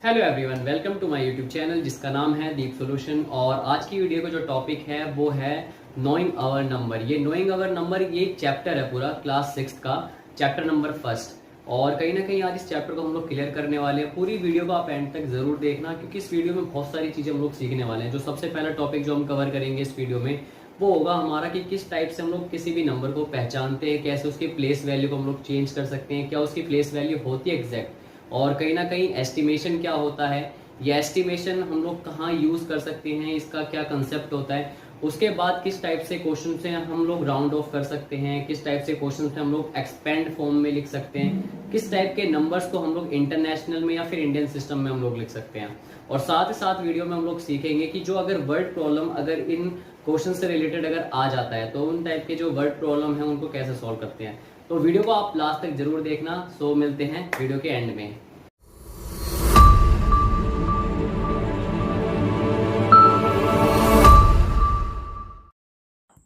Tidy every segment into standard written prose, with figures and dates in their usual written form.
Hello everyone, welcome to my YouTube channel जिसका नाम है दीप सॉल्यूशन। और आज की वीडियो का जो टॉपिक है वो है नोइंग आवर नंबर। ये नोइंग आवर नंबर ये चैप्टर है पूरा क्लास 6 का, चैप्टर नंबर फर्स्ट। और कहीं ना कहीं आज इस चैप्टर को हम लोग क्लियर करने वाले हैं। पूरी वीडियो को आप एंड तक जरूर देखना, क्योंकि इस वीडियो में बहुत सारी चीज़ें हम लोग सीखने वाले हैं। जो सबसे पहला टॉपिक जो हम कवर करेंगे इस वीडियो में वो होगा हमारा कि किस टाइप से हम लोग किसी भी नंबर को पहचानते हैं, कैसे उसकी प्लेस वैल्यू को हम लोग चेंज कर सकते हैं, क्या उसकी प्लेस वैल्यू होती है एग्जैक्ट, और कहीं ना कहीं एस्टिमेशन क्या होता है, ये एस्टिमेशन हम लोग कहाँ यूज़ कर सकते हैं, इसका क्या कंसेप्ट होता है। उसके बाद किस टाइप से क्वेश्चन से हम लोग राउंड ऑफ कर सकते हैं, किस टाइप से क्वेश्चन से हम लोग एक्सपेंड फॉर्म में लिख सकते हैं, किस टाइप के नंबर्स को हम लोग इंटरनेशनल में या फिर इंडियन सिस्टम में हम लोग लिख सकते हैं। और साथ ही साथ वीडियो में हम लोग सीखेंगे कि जो अगर वर्ड प्रॉब्लम अगर इन क्वेश्चन से रिलेटेड अगर आ जाता है तो उन टाइप के जो वर्ड प्रॉब्लम है उनको कैसे सॉल्व करते हैं। तो वीडियो को आप लास्ट तक जरूर देखना। सो मिलते हैं वीडियो के एंड में।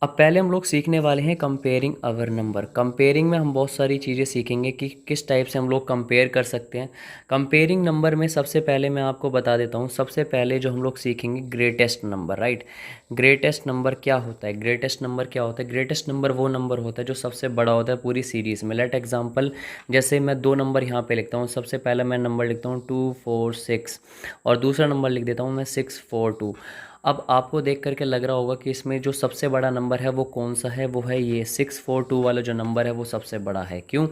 अब पहले हम लोग सीखने वाले हैं कंपेयरिंग अवर नंबर। कंपेयरिंग में हम बहुत सारी चीज़ें सीखेंगे कि किस टाइप से हम लोग कंपेयर कर सकते हैं। कंपेयरिंग नंबर में सबसे पहले मैं आपको बता देता हूँ, सबसे पहले जो हम लोग सीखेंगे greatest number, right. Greatest number क्या होता है? ग्रेटेस्ट नंबर क्या होता है? ग्रेटेस्ट नंबर वो नंबर होता है जो सबसे बड़ा होता है पूरी सीरीज़ में। लेट एग्जाम्पल, जैसे मैं दो नंबर यहाँ पे लिखता हूँ। सबसे पहले मैं नंबर लिखता हूँ 246 और दूसरा नंबर लिख देता हूँ मैं 642। अब आपको देख करके लग रहा होगा कि इसमें जो सबसे बड़ा नंबर है वो कौन सा है? वो है ये 642 वाला जो नंबर है वो सबसे बड़ा है। क्यों?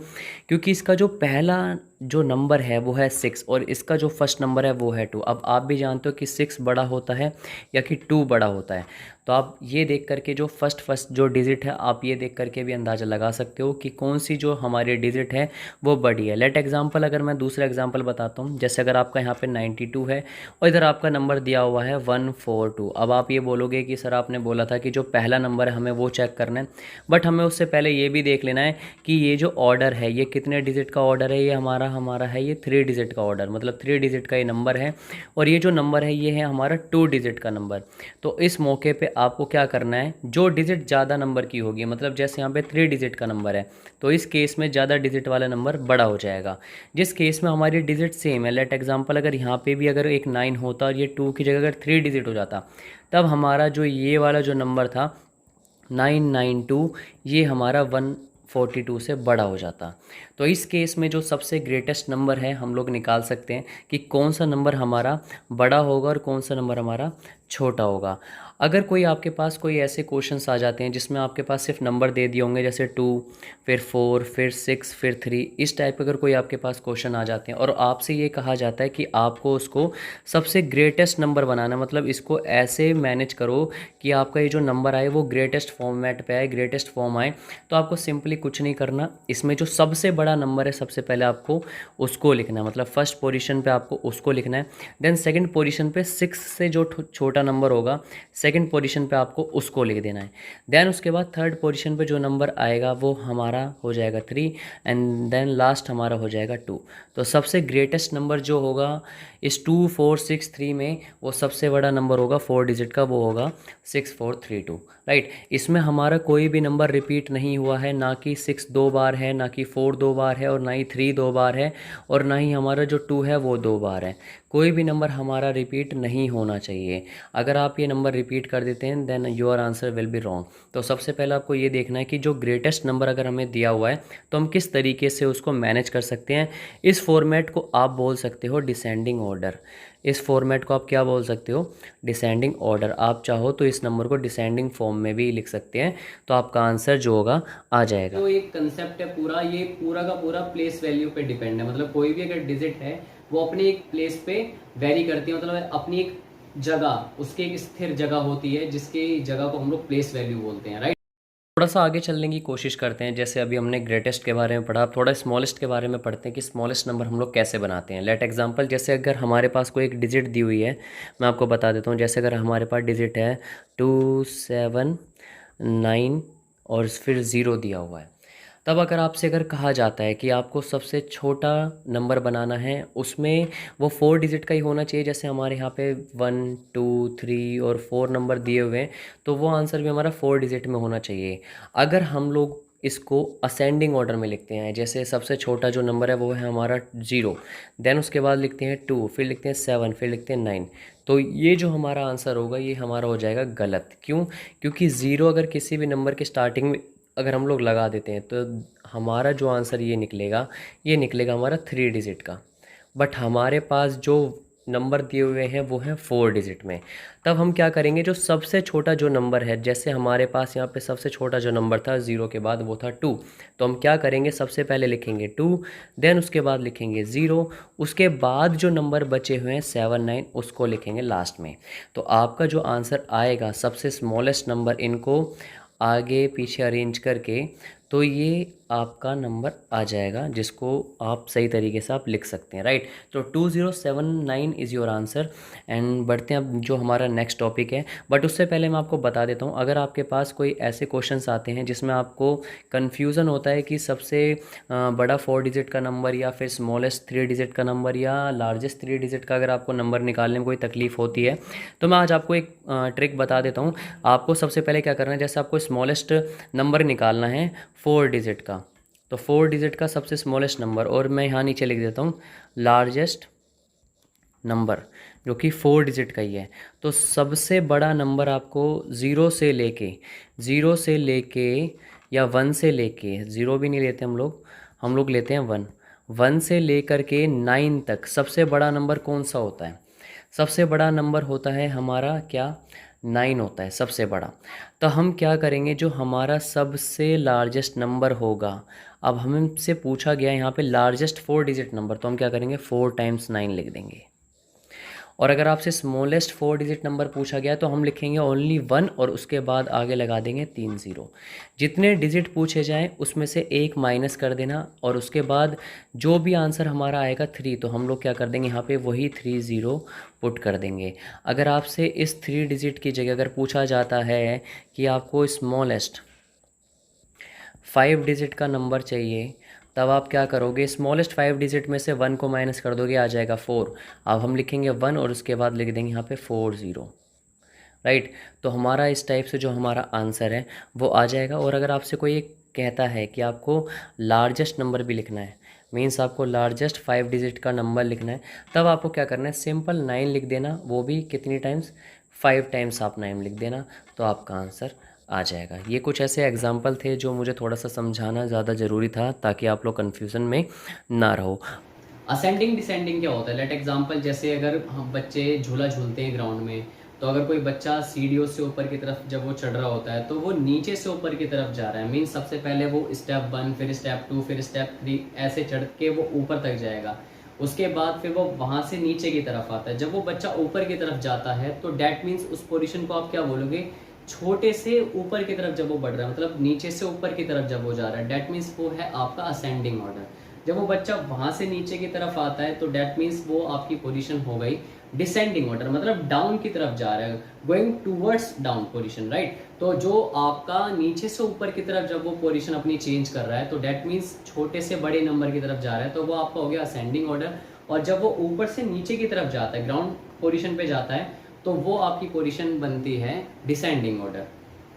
क्योंकि इसका जो पहला जो नंबर है वो है 6 और इसका जो फर्स्ट नंबर है वो है 2। अब आप भी जानते हो कि 6 बड़ा होता है या कि 2 बड़ा होता है। तो आप ये देख करके जो फर्स्ट जो डिजिट है आप ये देख करके भी अंदाज़ा लगा सकते हो कि कौन सी जो हमारी डिजिट है वो बड़ी है। लेट एग्जाम्पल, अगर मैं दूसरा एग्जाम्पल बताता हूँ, जैसे अगर आपका यहाँ पे 92 है और इधर आपका नंबर दिया हुआ है 142। अब आप ये बोलोगे कि सर आपने बोला था कि जो पहला नंबर है हमें वो चेक करना है, बट हमें उससे पहले ये भी देख लेना है कि ये जो ऑर्डर है ये कितने डिजिट का ऑर्डर है। ये हमारा हमारा है ये 3 डिजिट का ऑर्डर, मतलब 3 डिजिट का ये नंबर है। और ये जो नंबर है ये है हमारा 2 डिजिट का नंबर। तो इस मौके पे आपको क्या करना है, जो डिजिट ज़्यादा नंबर की होगी, मतलब जैसे यहाँ पे 3 डिजिट का नंबर है तो इस केस में ज़्यादा डिजिट वाला नंबर बड़ा हो जाएगा। जिस केस में हमारी डिजिट सेम है, लेट एग्जांपल अगर यहाँ पे भी अगर एक 9 होता और ये 2 की जगह अगर 3 डिजिट हो जाता, तब हमारा जो ये वाला जो नंबर था 992 ये हमारा 142 से बड़ा हो जाता। तो इस केस में जो सबसे ग्रेटेस्ट नंबर है हम लोग निकाल सकते हैं कि कौन सा नंबर हमारा बड़ा होगा और कौन सा नंबर हमारा छोटा होगा। अगर कोई आपके पास कोई ऐसे क्वेश्चंस आ जाते हैं जिसमें आपके पास सिर्फ नंबर दे दिए होंगे, जैसे 2 फिर 4 फिर 6 फिर 3, इस टाइप के अगर कोई आपके पास क्वेश्चन आ जाते हैं और आपसे ये कहा जाता है कि आपको उसको सबसे ग्रेटेस्ट नंबर बनाना, मतलब इसको ऐसे मैनेज करो कि आपका ये जो नंबर आए वो ग्रेटेस्ट फॉर्मेट पे आए, ग्रेटेस्ट फॉर्म आए, तो आपको सिंपली कुछ नहीं करना। इसमें जो सबसे बड़ा नंबर है सबसे पहले आपको उसको लिखना है, मतलब फर्स्ट पोजीशन पे आपको उसको लिखना है। देन सेकंड पोजीशन पे 6 से जो छोटा नंबर होगा सेकंड पोजीशन पे आपको उसको लिख देना है। देन उसके बाद थर्ड पोजीशन पे जो नंबर आएगा वो हमारा हो जाएगा 3 एंड देन लास्ट हमारा हो जाएगा 2। तो सबसे ग्रेटेस्ट नंबर जो होगा इस 2463 में वो सबसे बड़ा नंबर होगा 4 डिजिट का, वो होगा 6432, राइट। इसमें हमारा कोई भी नंबर रिपीट नहीं हुआ है, ना कि 6 दो बार है, ना कि 4 दो बार है, और ना ही 3 दो बार है, और ना ही हमारा जो 2 है वो 2 बार है। कोई भी नंबर हमारा रिपीट नहीं होना चाहिए। अगर आप ये नंबर रिपीट कर देते हैं then your answer will be wrong. तो सबसे पहले आपको ये देखना है कि जो ग्रेटेस्ट नंबर अगर हमें दिया हुआ है तो हम किस तरीके से उसको मैनेज कर सकते हैं। इस फॉर्मेट को आप बोल सकते हो डिसेंडिंग ऑर्डर। इस फॉर्मेट को आप क्या बोल सकते हो? Descending order. आप चाहो तो इस नंबर को डिसेंडिंग फॉर्म में भी लिख सकते हैं, तो आपका आंसर जो होगा आ जाएगा। तो एक कंसेप्ट है पूरा, ये पूरा का पूरा प्लेस वैल्यू पे डिपेंड है। मतलब कोई भी अगर डिजिट है वो अपनी एक प्लेस पे वेरी करती है, मतलब अपनी एक जगह, उसकी एक स्थिर जगह होती है जिसकी जगह को हम लोग प्लेस वैल्यू बोलते हैं, राइट। थोड़ा सा आगे चलने की कोशिश करते हैं। जैसे अभी हमने ग्रेटेस्ट के बारे में पढ़ा, अब थोड़ा स्मॉलेस्ट के बारे में पढ़ते हैं कि स्मॉलेस्ट नंबर हम लोग कैसे बनाते हैं। लेट एग्जांपल, जैसे अगर हमारे पास कोई एक डिजिट दी हुई है, मैं आपको बता देता हूँ। जैसे अगर हमारे पास डिजिट है 279 और फिर 0 दिया हुआ है, तब अगर आपसे अगर कहा जाता है कि आपको सबसे छोटा नंबर बनाना है, उसमें वो 4 डिजिट का ही होना चाहिए, जैसे हमारे यहाँ पे 1 2 3 और 4 नंबर दिए हुए हैं, तो वो आंसर भी हमारा 4 डिजिट में होना चाहिए। अगर हम लोग इसको असेंडिंग ऑर्डर में लिखते हैं। जैसे सबसे छोटा जो नंबर है वो है हमारा 0, देन उसके बाद लिखते हैं 2, फिर लिखते हैं 7, फिर लिखते हैं 9। तो ये जो हमारा आंसर होगा ये हमारा हो जाएगा गलत। क्यों? क्योंकि 0 अगर किसी भी नंबर के स्टार्टिंग में अगर हम लोग लगा देते हैं तो हमारा जो आंसर ये निकलेगा हमारा 3 डिजिट का। बट हमारे पास जो नंबर दिए हुए हैं वो हैं 4 डिजिट में। तब हम क्या करेंगे, जो सबसे छोटा जो नंबर है, जैसे हमारे पास यहाँ पे सबसे छोटा जो नंबर था 0 के बाद वो था 2, तो हम क्या करेंगे, सबसे पहले लिखेंगे 2, देन उसके बाद लिखेंगे 0, उसके बाद जो नंबर बचे हुए हैं 7 9 उसको लिखेंगे लास्ट में। तो आपका जो आंसर आएगा सबसे स्मॉलेस्ट नंबर, इनको आगे पीछे अरेंज करके, तो ये आपका नंबर आ जाएगा जिसको आप सही तरीके से आप लिख सकते हैं, राइट। तो 2079 इज़ योर आंसर। एंड बढ़ते हैं अब जो हमारा नेक्स्ट टॉपिक है। बट उससे पहले मैं आपको बता देता हूँ, अगर आपके पास कोई ऐसे क्वेश्चंस आते हैं जिसमें आपको कन्फ्यूज़न होता है कि सबसे बड़ा 4 डिजिट का नंबर या फिर स्मॉलेस्ट 3 डिजिट का नंबर या लार्जेस्ट 3 डिजिट का, अगर आपको नंबर निकालने में कोई तकलीफ़ होती है, तो मैं आज आपको एक ट्रिक बता देता हूँ। आपको सबसे पहले क्या करना है, जैसे आपको स्मॉलेस्ट नंबर निकालना है 4 डिजिट का, तो 4 डिजिट का सबसे स्मॉलेस्ट नंबर, और मैं यहाँ नीचे लिख देता हूँ लार्जेस्ट नंबर जो कि 4 डिजिट का ही है। तो सबसे बड़ा नंबर आपको 0 से लेके या 1 से लेके, 0 भी नहीं लेते हम लोग लेते हैं 1, 1 से लेकर के 9 तक सबसे बड़ा नंबर कौन सा होता है? सबसे बड़ा नंबर होता है हमारा क्या, 9 होता है सबसे बड़ा। तो हम क्या करेंगे, जो हमारा सबसे लार्जेस्ट नंबर होगा, अब हमसे पूछा गया यहाँ पे लार्जेस्ट 4 डिजिट नंबर, तो हम क्या करेंगे 4 टाइम्स 9 लिख देंगे। और अगर आपसे स्मॉलेस्ट 4 डिजिट नंबर पूछा गया तो हम लिखेंगे ओनली 1 और उसके बाद आगे लगा देंगे 3 0। जितने डिजिट पूछे जाएं उसमें से एक माइनस कर देना, और उसके बाद जो भी आंसर हमारा आएगा 3, तो हम लोग क्या कर देंगे यहाँ पे वही 3 0 पुट कर देंगे। अगर आपसे इस 3 डिजिट की जगह अगर पूछा जाता है कि आपको स्मॉलेस्ट 5 डिजिट का नंबर चाहिए, तब आप क्या करोगे, स्मॉलेस्ट 5 डिजिट में से 1 को माइनस कर दोगे, आ जाएगा 4। अब हम लिखेंगे 1 और उसके बाद लिख देंगे यहाँ पे 4 0, राइट। तो हमारा इस टाइप से जो हमारा आंसर है वो आ जाएगा। और अगर आपसे कोई एक कहता है कि आपको लार्जेस्ट नंबर भी लिखना है, मीन्स आपको लार्जेस्ट 5 डिजिट का नंबर लिखना है, तब आपको क्या करना है, सिंपल 9 लिख देना, वो भी कितनी टाइम्स, 5 टाइम्स आप 9 लिख देना, तो आपका आंसर आ जाएगा। ये कुछ ऐसे एग्जाम्पल थे जो मुझे थोड़ा सा समझाना ज़्यादा ज़रूरी था ताकि आप लोग कन्फ्यूज़न में ना रहो। असेंडिंग डिसेंडिंग क्या होता है, लेट एग्जाम्पल, जैसे अगर हम बच्चे झूला झूलते हैं ग्राउंड में, तो अगर कोई बच्चा सीढ़ियों से ऊपर की तरफ जब वो चढ़ रहा होता है तो वो नीचे से ऊपर की तरफ जा रहा है, मीन्स सबसे पहले वो स्टेप 1, फिर स्टेप 2, फिर स्टेप 3, ऐसे चढ़ के वो ऊपर तक जाएगा। उसके बाद फिर वो वहाँ से नीचे की तरफ आता है। जब वो बच्चा ऊपर की तरफ जाता है तो डैट मीन्स उस पोजीशन को आप क्या बोलोगे, छोटे से ऊपर की तरफ जब वो बढ़ रहा है, मतलब नीचे से ऊपर की तरफ जब वो जा रहा है, डैट मीन्स वो है आपका असेंडिंग ऑर्डर। जब वो बच्चा वहां से नीचे की तरफ आता है तो डैट मीन्स वो आपकी पोजीशन हो गई डिसेंडिंग ऑर्डर, मतलब डाउन की तरफ जा रहा है, going towards down position, right. तो जो आपका नीचे से ऊपर की तरफ जब वो पोजीशन अपनी चेंज कर रहा है तो डैट मीन्स छोटे से बड़े नंबर की तरफ जा रहा है, तो वो आपका हो गया असेंडिंग ऑर्डर। और जब वो ऊपर से नीचे की तरफ जाता है, ग्राउंड पोजीशन पे जाता है, तो वो आपकी पोजीशन बनती है डिसेंडिंग ऑर्डर।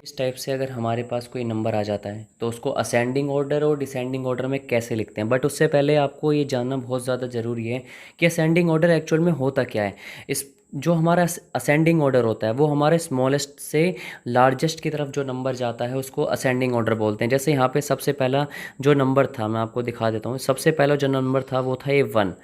इस टाइप से अगर हमारे पास कोई नंबर आ जाता है तो उसको असेंडिंग ऑर्डर और डिसेंडिंग ऑर्डर में कैसे लिखते हैं। बट उससे पहले आपको ये जानना बहुत ज़्यादा ज़रूरी है कि असेंडिंग ऑर्डर एक्चुअल में होता क्या है। इस जो हमारा असेंडिंग ऑर्डर होता है वो हमारे स्मॉलेस्ट से लार्जेस्ट की तरफ जो नंबर जाता है उसको असेंडिंग ऑर्डर बोलते हैं। जैसे यहाँ पे सबसे पहला जो नंबर था, मैं आपको दिखा देता हूँ, सबसे पहला जो नंबर था वो था ये 1।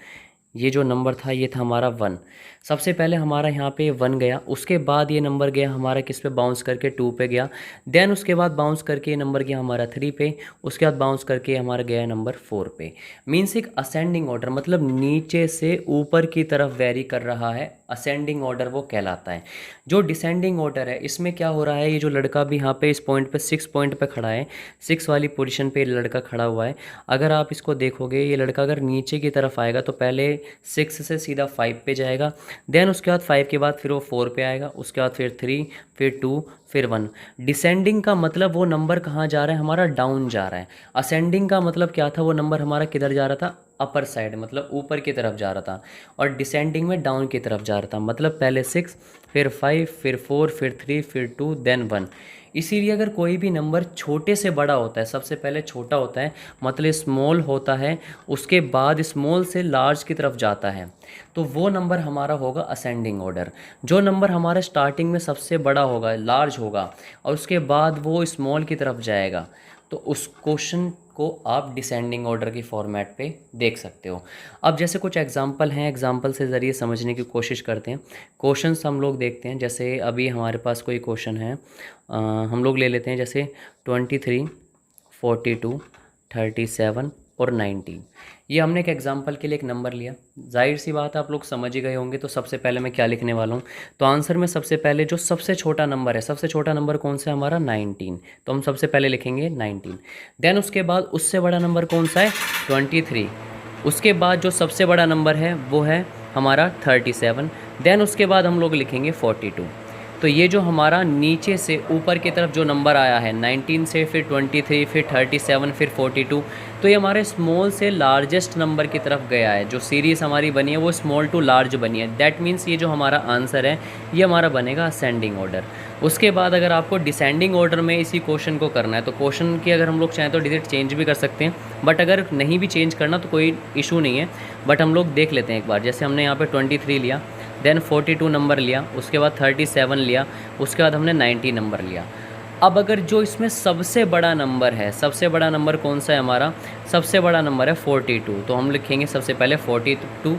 ये जो नंबर था ये था हमारा 1। सबसे पहले हमारा यहाँ पे 1 गया, उसके बाद ये नंबर गया हमारा किस पे, बाउंस करके 2 पे गया, देन उसके बाद बाउंस करके ये नंबर गया हमारा 3 पे, उसके बाद बाउंस करके हमारा गया नंबर 4 पे। मीन्स एक असेंडिंग ऑर्डर, मतलब नीचे से ऊपर की तरफ वेरी कर रहा है, असेंडिंग ऑर्डर वो कहलाता है। जो डिसेंडिंग ऑर्डर है इसमें क्या हो रहा है, ये जो लड़का भी यहाँ पे इस पॉइंट पे 6 पॉइंट पे खड़ा है, 6 वाली पोजीशन पे लड़का खड़ा हुआ है, अगर आप इसको देखोगे ये लड़का अगर नीचे की तरफ आएगा तो पहले 6 से सीधा 5 पे जाएगा, देन उसके बाद 5 के बाद फिर वो 4 पे आएगा, उसके बाद फिर 3, फिर 2, फिर 1। डिसेंडिंग का मतलब वो नंबर कहाँ जा रहा है, हमारा डाउन जा रहा है। असेंडिंग का मतलब क्या था, वो नंबर हमारा किधर जा रहा था, अपर साइड, मतलब ऊपर की तरफ जा रहा था। और डिसेंडिंग में डाउन की तरफ जा रहा था, मतलब पहले 6, फिर 5, फिर 4, फिर 3, फिर 2, देन 1। इसीलिए अगर कोई भी नंबर छोटे से बड़ा होता है, सबसे पहले छोटा होता है मतलब स्मॉल होता है, उसके बाद स्मॉल से लार्ज की तरफ जाता है, तो वो नंबर हमारा होगा असेंडिंग ऑर्डर। जो नंबर हमारा स्टार्टिंग में सबसे बड़ा होगा, लार्ज होगा, और उसके बाद वो स्मॉल की तरफ जाएगा, तो उस क्वेश्चन को आप डिसेंडिंग ऑर्डर की फॉर्मेट पे देख सकते हो। अब जैसे कुछ एग्जांपल हैं, एग्जांपल से ज़रिए समझने की कोशिश करते हैं। क्वेश्चंस हम लोग देखते हैं, जैसे अभी हमारे पास कोई क्वेश्चन है, हम लोग ले लेते हैं जैसे 23, 42, 37 और 19। ये हमने एक एग्जांपल के लिए एक नंबर लिया। जाहिर सी बात है आप लोग समझ ही गए होंगे, तो सबसे पहले मैं क्या लिखने वाला हूँ। तो आंसर में सबसे पहले जो सबसे छोटा नंबर है, सबसे छोटा नंबर कौन सा है हमारा, 19। तो हम सबसे पहले लिखेंगे 19। देन उसके बाद उससे बड़ा नंबर कौन सा है, 23। उसके बाद जो सबसे बड़ा नंबर है वो है हमारा 37। देन उसके बाद हम लोग लिखेंगे 42। तो ये जो हमारा नीचे से ऊपर की तरफ जो नंबर आया है 19 से, फिर 23, फिर 37, फिर 42, तो ये हमारे स्मॉल से लार्जेस्ट नंबर की तरफ गया है। जो सीरीज़ हमारी बनी है वो स्मॉल टू लार्ज बनी है। दैट मीन्स ये जो हमारा आंसर है ये हमारा बनेगा असेंडिंग ऑर्डर। उसके बाद अगर आपको डिसेंडिंग ऑर्डर में इसी क्वेश्चन को करना है, तो क्वेश्चन की अगर हम लोग चाहें तो डिजिट चेंज भी कर सकते हैं, बट अगर नहीं भी चेंज करना तो कोई इशू नहीं है। बट हम लोग देख लेते हैं एक बार। जैसे हमने यहाँ पे 23 लिया, देन 42 नंबर लिया, उसके बाद 37 लिया, उसके बाद हमने 90 नंबर लिया। अब अगर जो इसमें सबसे बड़ा नंबर है, सबसे बड़ा नंबर कौन सा है हमारा, सबसे बड़ा नंबर है 42, तो हम लिखेंगे सबसे पहले 42।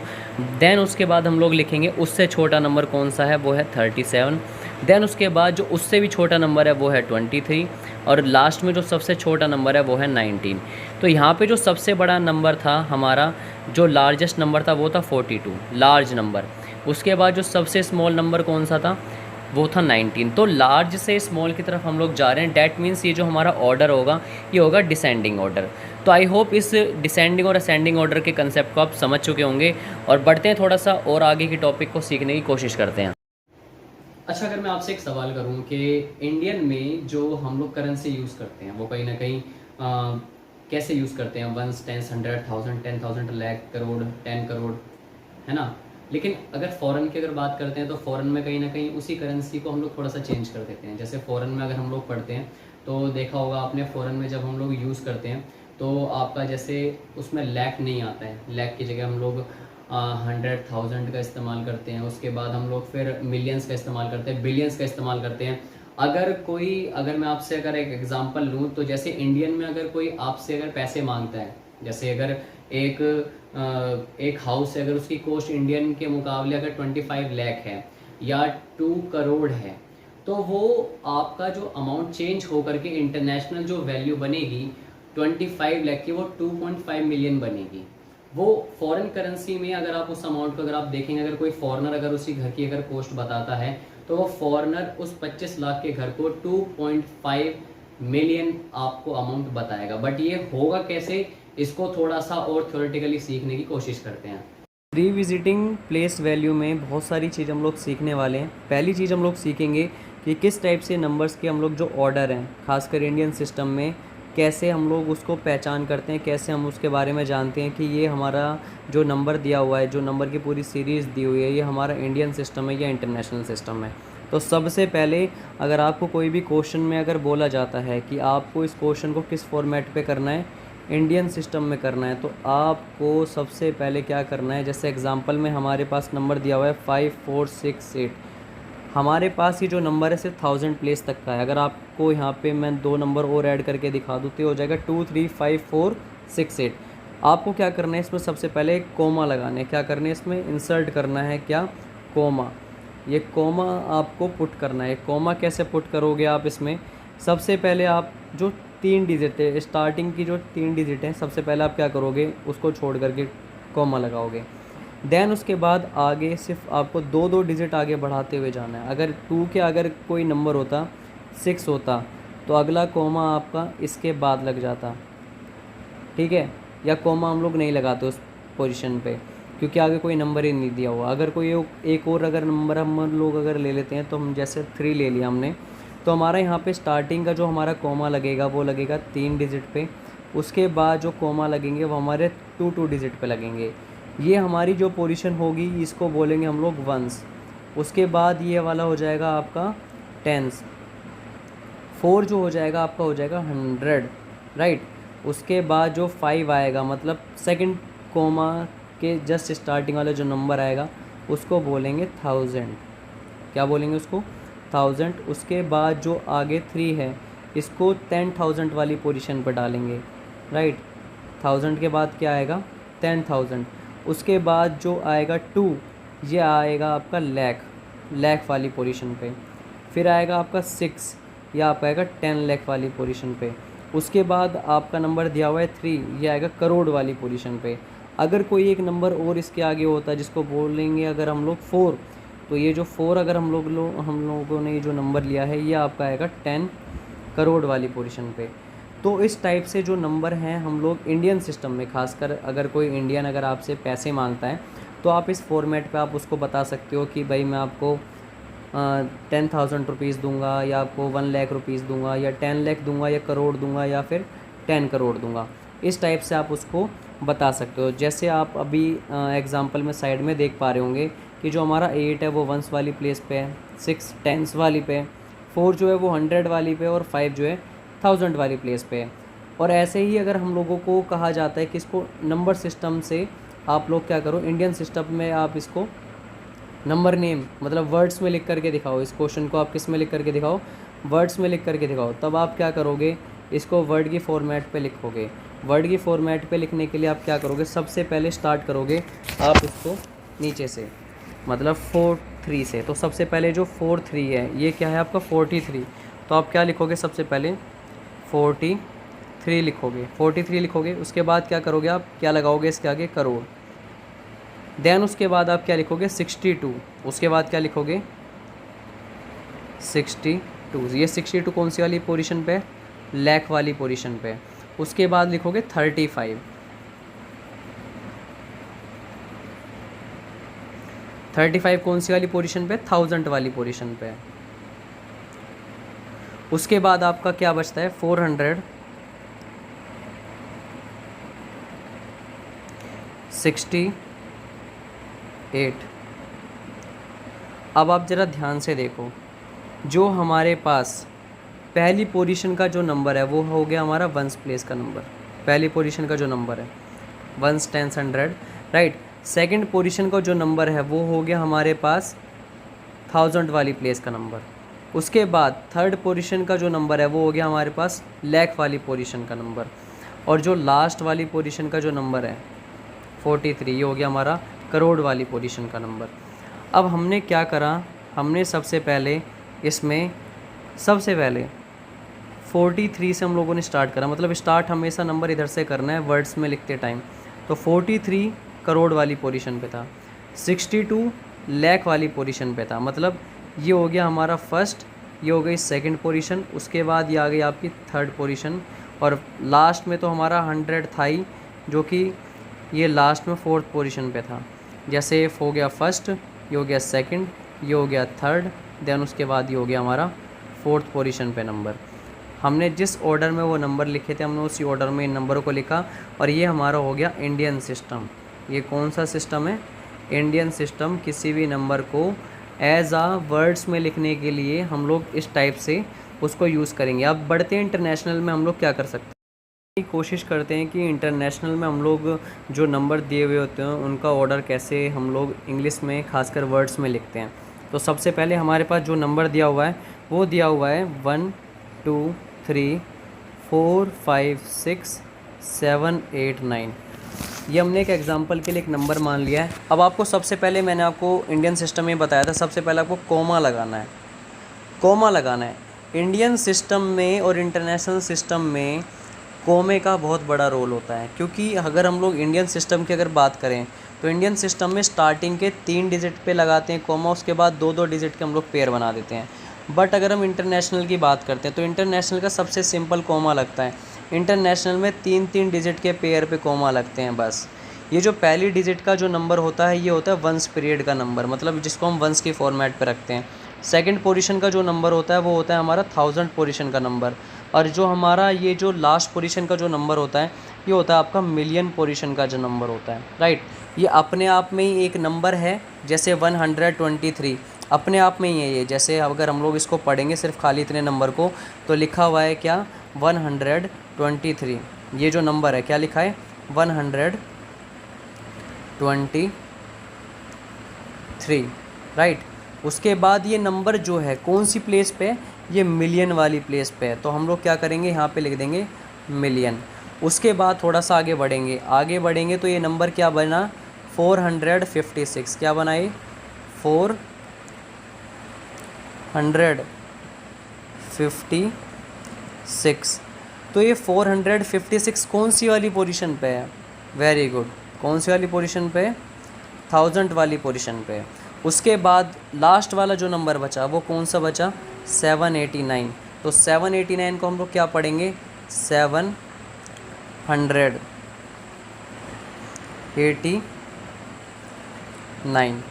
देन उसके बाद हम लोग लिखेंगे उससे छोटा नंबर कौन सा है, वो है 37। देन उसके बाद जो उससे भी छोटा नंबर है वो है 23, और लास्ट में जो सबसे छोटा नंबर है वो है 19। तो यहाँ पे जो सबसे बड़ा नंबर था हमारा, जो लार्जेस्ट नंबर था वो था 42, लार्ज नंबर। उसके बाद जो सबसे स्मॉल नंबर कौन सा था, वो था 19। तो लार्ज से स्मॉल की तरफ हम लोग जा रहे हैं। डैट मीन्स ये जो हमारा ऑर्डर होगा ये होगा डिसेंडिंग ऑर्डर। तो आई होप इस डिसेंडिंग और असेंडिंग ऑर्डर के कंसेप्ट को आप समझ चुके होंगे। और बढ़ते हैं थोड़ा सा और आगे की टॉपिक को सीखने की कोशिश करते हैं। अच्छा, अगर मैं आपसे एक सवाल करूं कि इंडियन में जो हम लोग करेंसी यूज़ करते हैं वो कहीं ना कहीं कैसे यूज़ करते हैं, 1, 10, 100, 1000, 10,000, लाख, करोड़, 10 करोड़, है ना। लेकिन अगर फ़ॉरेन की अगर बात करते हैं तो फ़ॉरेन में कहीं ना कहीं उसी करेंसी को हम लोग थोड़ा सा चेंज कर देते हैं। जैसे फ़ॉरेन में अगर हम लोग पढ़ते हैं तो देखा होगा आपने, फ़ॉरेन में जब हम लोग यूज़ करते हैं तो आपका जैसे उसमें लैख नहीं आता है, लैख की जगह हम लोग 100,000 का इस्तेमाल करते हैं। उसके बाद हम लोग फिर मिलियंस का इस्तेमाल करते हैं, बिलियंस का इस्तेमाल करते हैं। अगर मैं आपसे अगर एक एग्जांपल लूँ तो जैसे इंडियन में अगर कोई आपसे अगर पैसे मांगता है, जैसे अगर एक हाउस है, अगर उसकी कॉस्ट इंडियन के मुकाबले अगर 25 लाख है या 2 करोड़ है, तो वो आपका जो अमाउंट चेंज होकर के इंटरनेशनल जो वैल्यू बनेगी 25 लाख की, वो 2.5 मिलियन बनेगी। वो फॉरेन करेंसी में अगर आप उस अमाउंट को अगर आप देखेंगे, अगर कोई फॉरेनर अगर उसी घर की अगर कॉस्ट बताता है तो वो फॉरेनर उस 25 लाख के घर को 2.5 मिलियन आपको अमाउंट बताएगा। बट ये होगा कैसे, इसको थोड़ा सा और थ्योरेटिकली सीखने की कोशिश करते हैं। रीविजिटिंग प्लेस वैल्यू में बहुत सारी चीज़ हम लोग सीखने वाले हैं। पहली चीज़ हम लोग सीखेंगे कि किस टाइप से नंबर्स के हम लोग जो ऑर्डर हैं, खासकर इंडियन सिस्टम में, कैसे हम लोग उसको पहचान करते हैं, कैसे हम उसके बारे में जानते हैं कि ये हमारा जो नंबर दिया हुआ है, जो नंबर की पूरी सीरीज़ दी हुई है, ये हमारा इंडियन सिस्टम है या इंटरनेशनल सिस्टम है। तो सबसे पहले अगर आपको कोई भी क्वेश्चन में अगर बोला जाता है कि आपको इस क्वेश्चन को किस फॉर्मेट पे करना है, इंडियन सिस्टम में करना है, तो आपको सबसे पहले क्या करना है, जैसे एग्जांपल में हमारे पास नंबर दिया हुआ है 5, 4, 6, 8। हमारे पास ये जो नंबर है सिर्फ 1000 प्लेस तक का है। अगर आपको यहाँ पे मैं 2 नंबर और ऐड करके दिखा दूँ तो हो जाएगा 2, 3, 5, 4, 6, 8। आपको क्या करना है, इसमें सबसे पहले एक कोमा लगाने, क्या करना है, इसमें इंसर्ट करना है, क्या, कोमा। ये कोमा आपको पुट करना है। कोमा कैसे पुट करोगे आप इसमें, सबसे पहले आप जो 3 डिजिट है, स्टार्टिंग की जो 3 डिजिट हैं, सबसे पहले आप क्या करोगे, उसको छोड़ करके कोमा लगाओगे। देन उसके बाद आगे सिर्फ आपको 2-2 डिजिट आगे बढ़ाते हुए जाना है। अगर 2 के अगर कोई नंबर होता, 6 होता, तो अगला कोमा आपका इसके बाद लग जाता, ठीक है। या कोमा हम लोग नहीं लगाते उस पोजीशन पे, क्योंकि आगे कोई नंबर ही नहीं दिया हुआ। अगर कोई एक और अगर नंबर हम लोग अगर ले लेते हैं, तो हम जैसे 3 ले लिया हमने, तो हमारा यहाँ पे स्टार्टिंग का जो हमारा कोमा लगेगा वो लगेगा 3 डिजिट पे। उसके बाद जो कोमा लगेंगे वो हमारे 2-2 डिजिट पे लगेंगे। ये हमारी जो पोजीशन होगी इसको बोलेंगे हम लोग वंस। उसके बाद ये वाला हो जाएगा आपका टेंस। 4 जो हो जाएगा आपका हो जाएगा 100, राइट। उसके बाद जो 5 आएगा मतलब सेकंड कोमा के जस्ट स्टार्टिंग वाला जो नंबर आएगा उसको बोलेंगे 1000। क्या बोलेंगे उसको? 1000। उसके बाद जो आगे 3 है इसको 10,000 वाली पोजीशन पर डालेंगे, राइट। 1000 के बाद क्या आएगा? 10,000। उसके बाद जो आएगा 2 ये आएगा आपका लाख वाली पोजीशन पे। फिर आएगा आपका 6, यह आपका आएगा 10 लाख वाली पोजीशन पे। उसके बाद आपका नंबर दिया हुआ है 3, ये आएगा करोड़ वाली पोजीशन पे। अगर कोई एक नंबर और इसके आगे होता है जिसको बोलेंगे अगर हम लोग 4, तो ये जो 4 अगर हम लोगों ने जो नंबर लिया है ये आपका आएगा 10 करोड़ वाली पोजीशन पे। तो इस टाइप से जो नंबर हैं हम लोग इंडियन सिस्टम में, खासकर अगर कोई इंडियन अगर आपसे पैसे मांगता है तो आप इस फॉर्मेट पे आप उसको बता सकते हो कि भाई मैं आपको 10,000 रुपीज़ दूंगा, या आपको 1 लाख रुपीज़ दूंगा, या 10 लाख दूंगा, या करोड़ दूंगा, या फिर 10 करोड़ दूंगा। इस टाइप से आप उसको बता सकते हो। जैसे आप अभी एग्ज़ाम्पल में साइड में देख पा रहे होंगे कि जो हमारा 8 है वो 1s वाली प्लेस पे है, 6 10s वाली पे, 4 जो है वो 100 वाली पे, और 5 जो है 1000 वाली प्लेस पे है। और ऐसे ही अगर हम लोगों को कहा जाता है कि इसको नंबर सिस्टम से आप लोग क्या करो, इंडियन सिस्टम में आप इसको नंबर नेम मतलब वर्ड्स में लिख करके दिखाओ। इस क्वेश्चन को आप किस में लिख करके दिखाओ? वर्ड्स में लिख करके दिखाओ। तब आप क्या करोगे, इसको वर्ड की फॉर्मेट पे लिखोगे। वर्ड की फॉर्मेट पे लिखने के लिए आप क्या करोगे, सबसे पहले स्टार्ट करोगे आप इसको नीचे से, मतलब 4 3 से। तो सबसे पहले जो 4 3 है ये क्या है आपका 43। तो आप क्या लिखोगे, सबसे पहले 43 लिखोगे, 43 लिखोगे। उसके बाद क्या करोगे, आप क्या लगाओगे इसके आगे, करोड़। देन उसके बाद आप क्या लिखोगे, 62। उसके बाद क्या लिखोगे, 62। ये 62 कौन सी वाली पोजीशन पे? लाख वाली पोजीशन पे। उसके बाद लिखोगे 35। 35 कौन सी वाली पोजीशन पे? 1000 वाली पोजीशन पे। उसके बाद आपका क्या बचता है, 468। अब आप ज़रा ध्यान से देखो, जो हमारे पास पहली पोजीशन का जो नंबर है वो हो गया हमारा 1s प्लेस का नंबर। पहली पोजीशन का जो नंबर है 1s 10s 100, right. Second position का जो नंबर है वो हो गया हमारे पास 1000 वाली प्लेस का नंबर। उसके बाद थर्ड पोजीशन का जो नंबर है वो हो गया हमारे पास लाख वाली पोजीशन का नंबर। और जो लास्ट वाली पोजीशन का जो नंबर है 43, ये हो गया हमारा करोड़ वाली पोजीशन का नंबर। अब हमने क्या करा, हमने सबसे पहले इसमें 43 से हम लोगों ने स्टार्ट करा। मतलब स्टार्ट हमेशा नंबर इधर से करना है वर्ड्स में लिखते टाइम। तो 43 करोड़ वाली पोजीशन पे था, 62 लाख वाली पोजीशन पे था। मतलब ये हो गया हमारा फर्स्ट, ये हो गई सेकंड पोजीशन, उसके बाद ये आ गई आपकी थर्ड पोजीशन, और लास्ट में तो हमारा 100 था ही, जो कि ये लास्ट में फोर्थ पोजीशन पे था। जैसे हो गया फर्स्ट, ये हो गया सेकंड, ये हो गया थर्ड, देन उसके बाद ये हो गया हमारा फोर्थ पोजीशन पे नंबर। हमने जिस ऑर्डर में वो नंबर लिखे थे हमने उसी ऑर्डर में इन नंबरों को लिखा, और ये हमारा हो गया इंडियन सिस्टम। ये कौन सा सिस्टम है? Indian system. किसी भी नंबर को एज आ वर्ड्स में लिखने के लिए हम लोग इस टाइप से उसको यूज़ करेंगे। अब बढ़ते हैं इंटरनेशनल में हम लोग क्या कर सकते हैं, कोशिश करते हैं कि इंटरनेशनल में हम लोग जो नंबर दिए हुए होते हैं उनका ऑर्डर कैसे हम लोग इंग्लिश में खासकर वर्ड्स में लिखते हैं। तो सबसे पहले हमारे पास जो नंबर दिया हुआ है वो दिया हुआ है 1 2 3 4 5 6 7 8 9। ये हमने एक एग्जांपल के लिए एक नंबर मान लिया है। अब आपको सबसे पहले मैंने आपको इंडियन सिस्टम में बताया था, सबसे पहले आपको कोमा लगाना है। कोमा लगाना है इंडियन सिस्टम में और इंटरनेशनल सिस्टम में कोमे का बहुत बड़ा रोल होता है। क्योंकि अगर हम लोग इंडियन सिस्टम की अगर बात करें तो इंडियन सिस्टम में स्टार्टिंग के 3 डिजिट पे लगाते हैं कोमा, उसके बाद 2-2 डिजिट के हम लोग पेयर बना देते हैं। बट अगर हम इंटरनेशनल की बात करते हैं तो इंटरनेशनल का सबसे सिंपल कोमा लगता है। इंटरनेशनल में 3-3 डिजिट के पेयर पे कोमा लगते हैं बस। ये जो पहली डिजिट का जो नंबर होता है ये होता है वंस पीरियड का नंबर, मतलब जिसको हम वंस की फॉर्मेट पे रखते हैं। सेकंड पोजीशन का जो नंबर होता है वो होता है हमारा 1000 पोजीशन का नंबर, और जो हमारा ये जो लास्ट पोजीशन का जो नंबर होता है ये होता है आपका मिलियन पोजीशन का जो नंबर होता है, राइट। ये अपने आप में ही एक नंबर है, जैसे 123 अपने आप में ही है ये। जैसे अगर हम लोग इसको पढ़ेंगे सिर्फ खाली इतने नंबर को, तो लिखा हुआ है क्या, 123। ये जो नंबर है क्या लिखा है, 123, राइट। उसके बाद ये नंबर जो है कौन सी प्लेस पे है, ये मिलियन वाली प्लेस पे है, तो हम लोग क्या करेंगे, यहाँ पे लिख देंगे मिलियन। उसके बाद थोड़ा सा आगे बढ़ेंगे, तो ये नंबर क्या बना, 456। क्या बना ये, 456। तो ये 456 कौन सी वाली पोजीशन पे है, वेरी गुड, कौन सी वाली पोजीशन पे है, 1000 वाली पोजीशन पे है। उसके बाद लास्ट वाला जो नंबर बचा वो कौन सा बचा, 789। तो 789 को हम लोग क्या पढ़ेंगे, 789।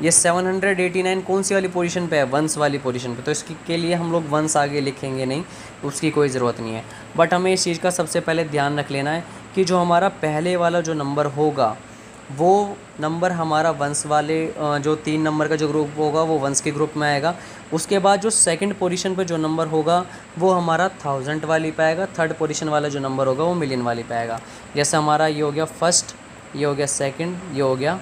ये 789 कौन सी वाली पोजीशन पे है, वंस वाली पोजीशन पे, तो इसकी के लिए हम लोग वंस आगे लिखेंगे नहीं, उसकी कोई ज़रूरत नहीं है। बट हमें इस चीज़ का सबसे पहले ध्यान रख लेना है कि जो हमारा पहले वाला जो नंबर होगा वो नंबर हमारा वंस वाले जो 3 नंबर का जो ग्रुप होगा वो वंस के ग्रुप में आएगा। उसके बाद जो सेकंड पोजीशन पे जो नंबर होगा वो हमारा 1000 वाली पे आएगा। थर्ड पोजीशन वाला जो नंबर होगा वो मिलियन वाली पे आएगा। जैसे हमारा ये हो गया फर्स्ट, ये हो गया सेकंड, ये हो गया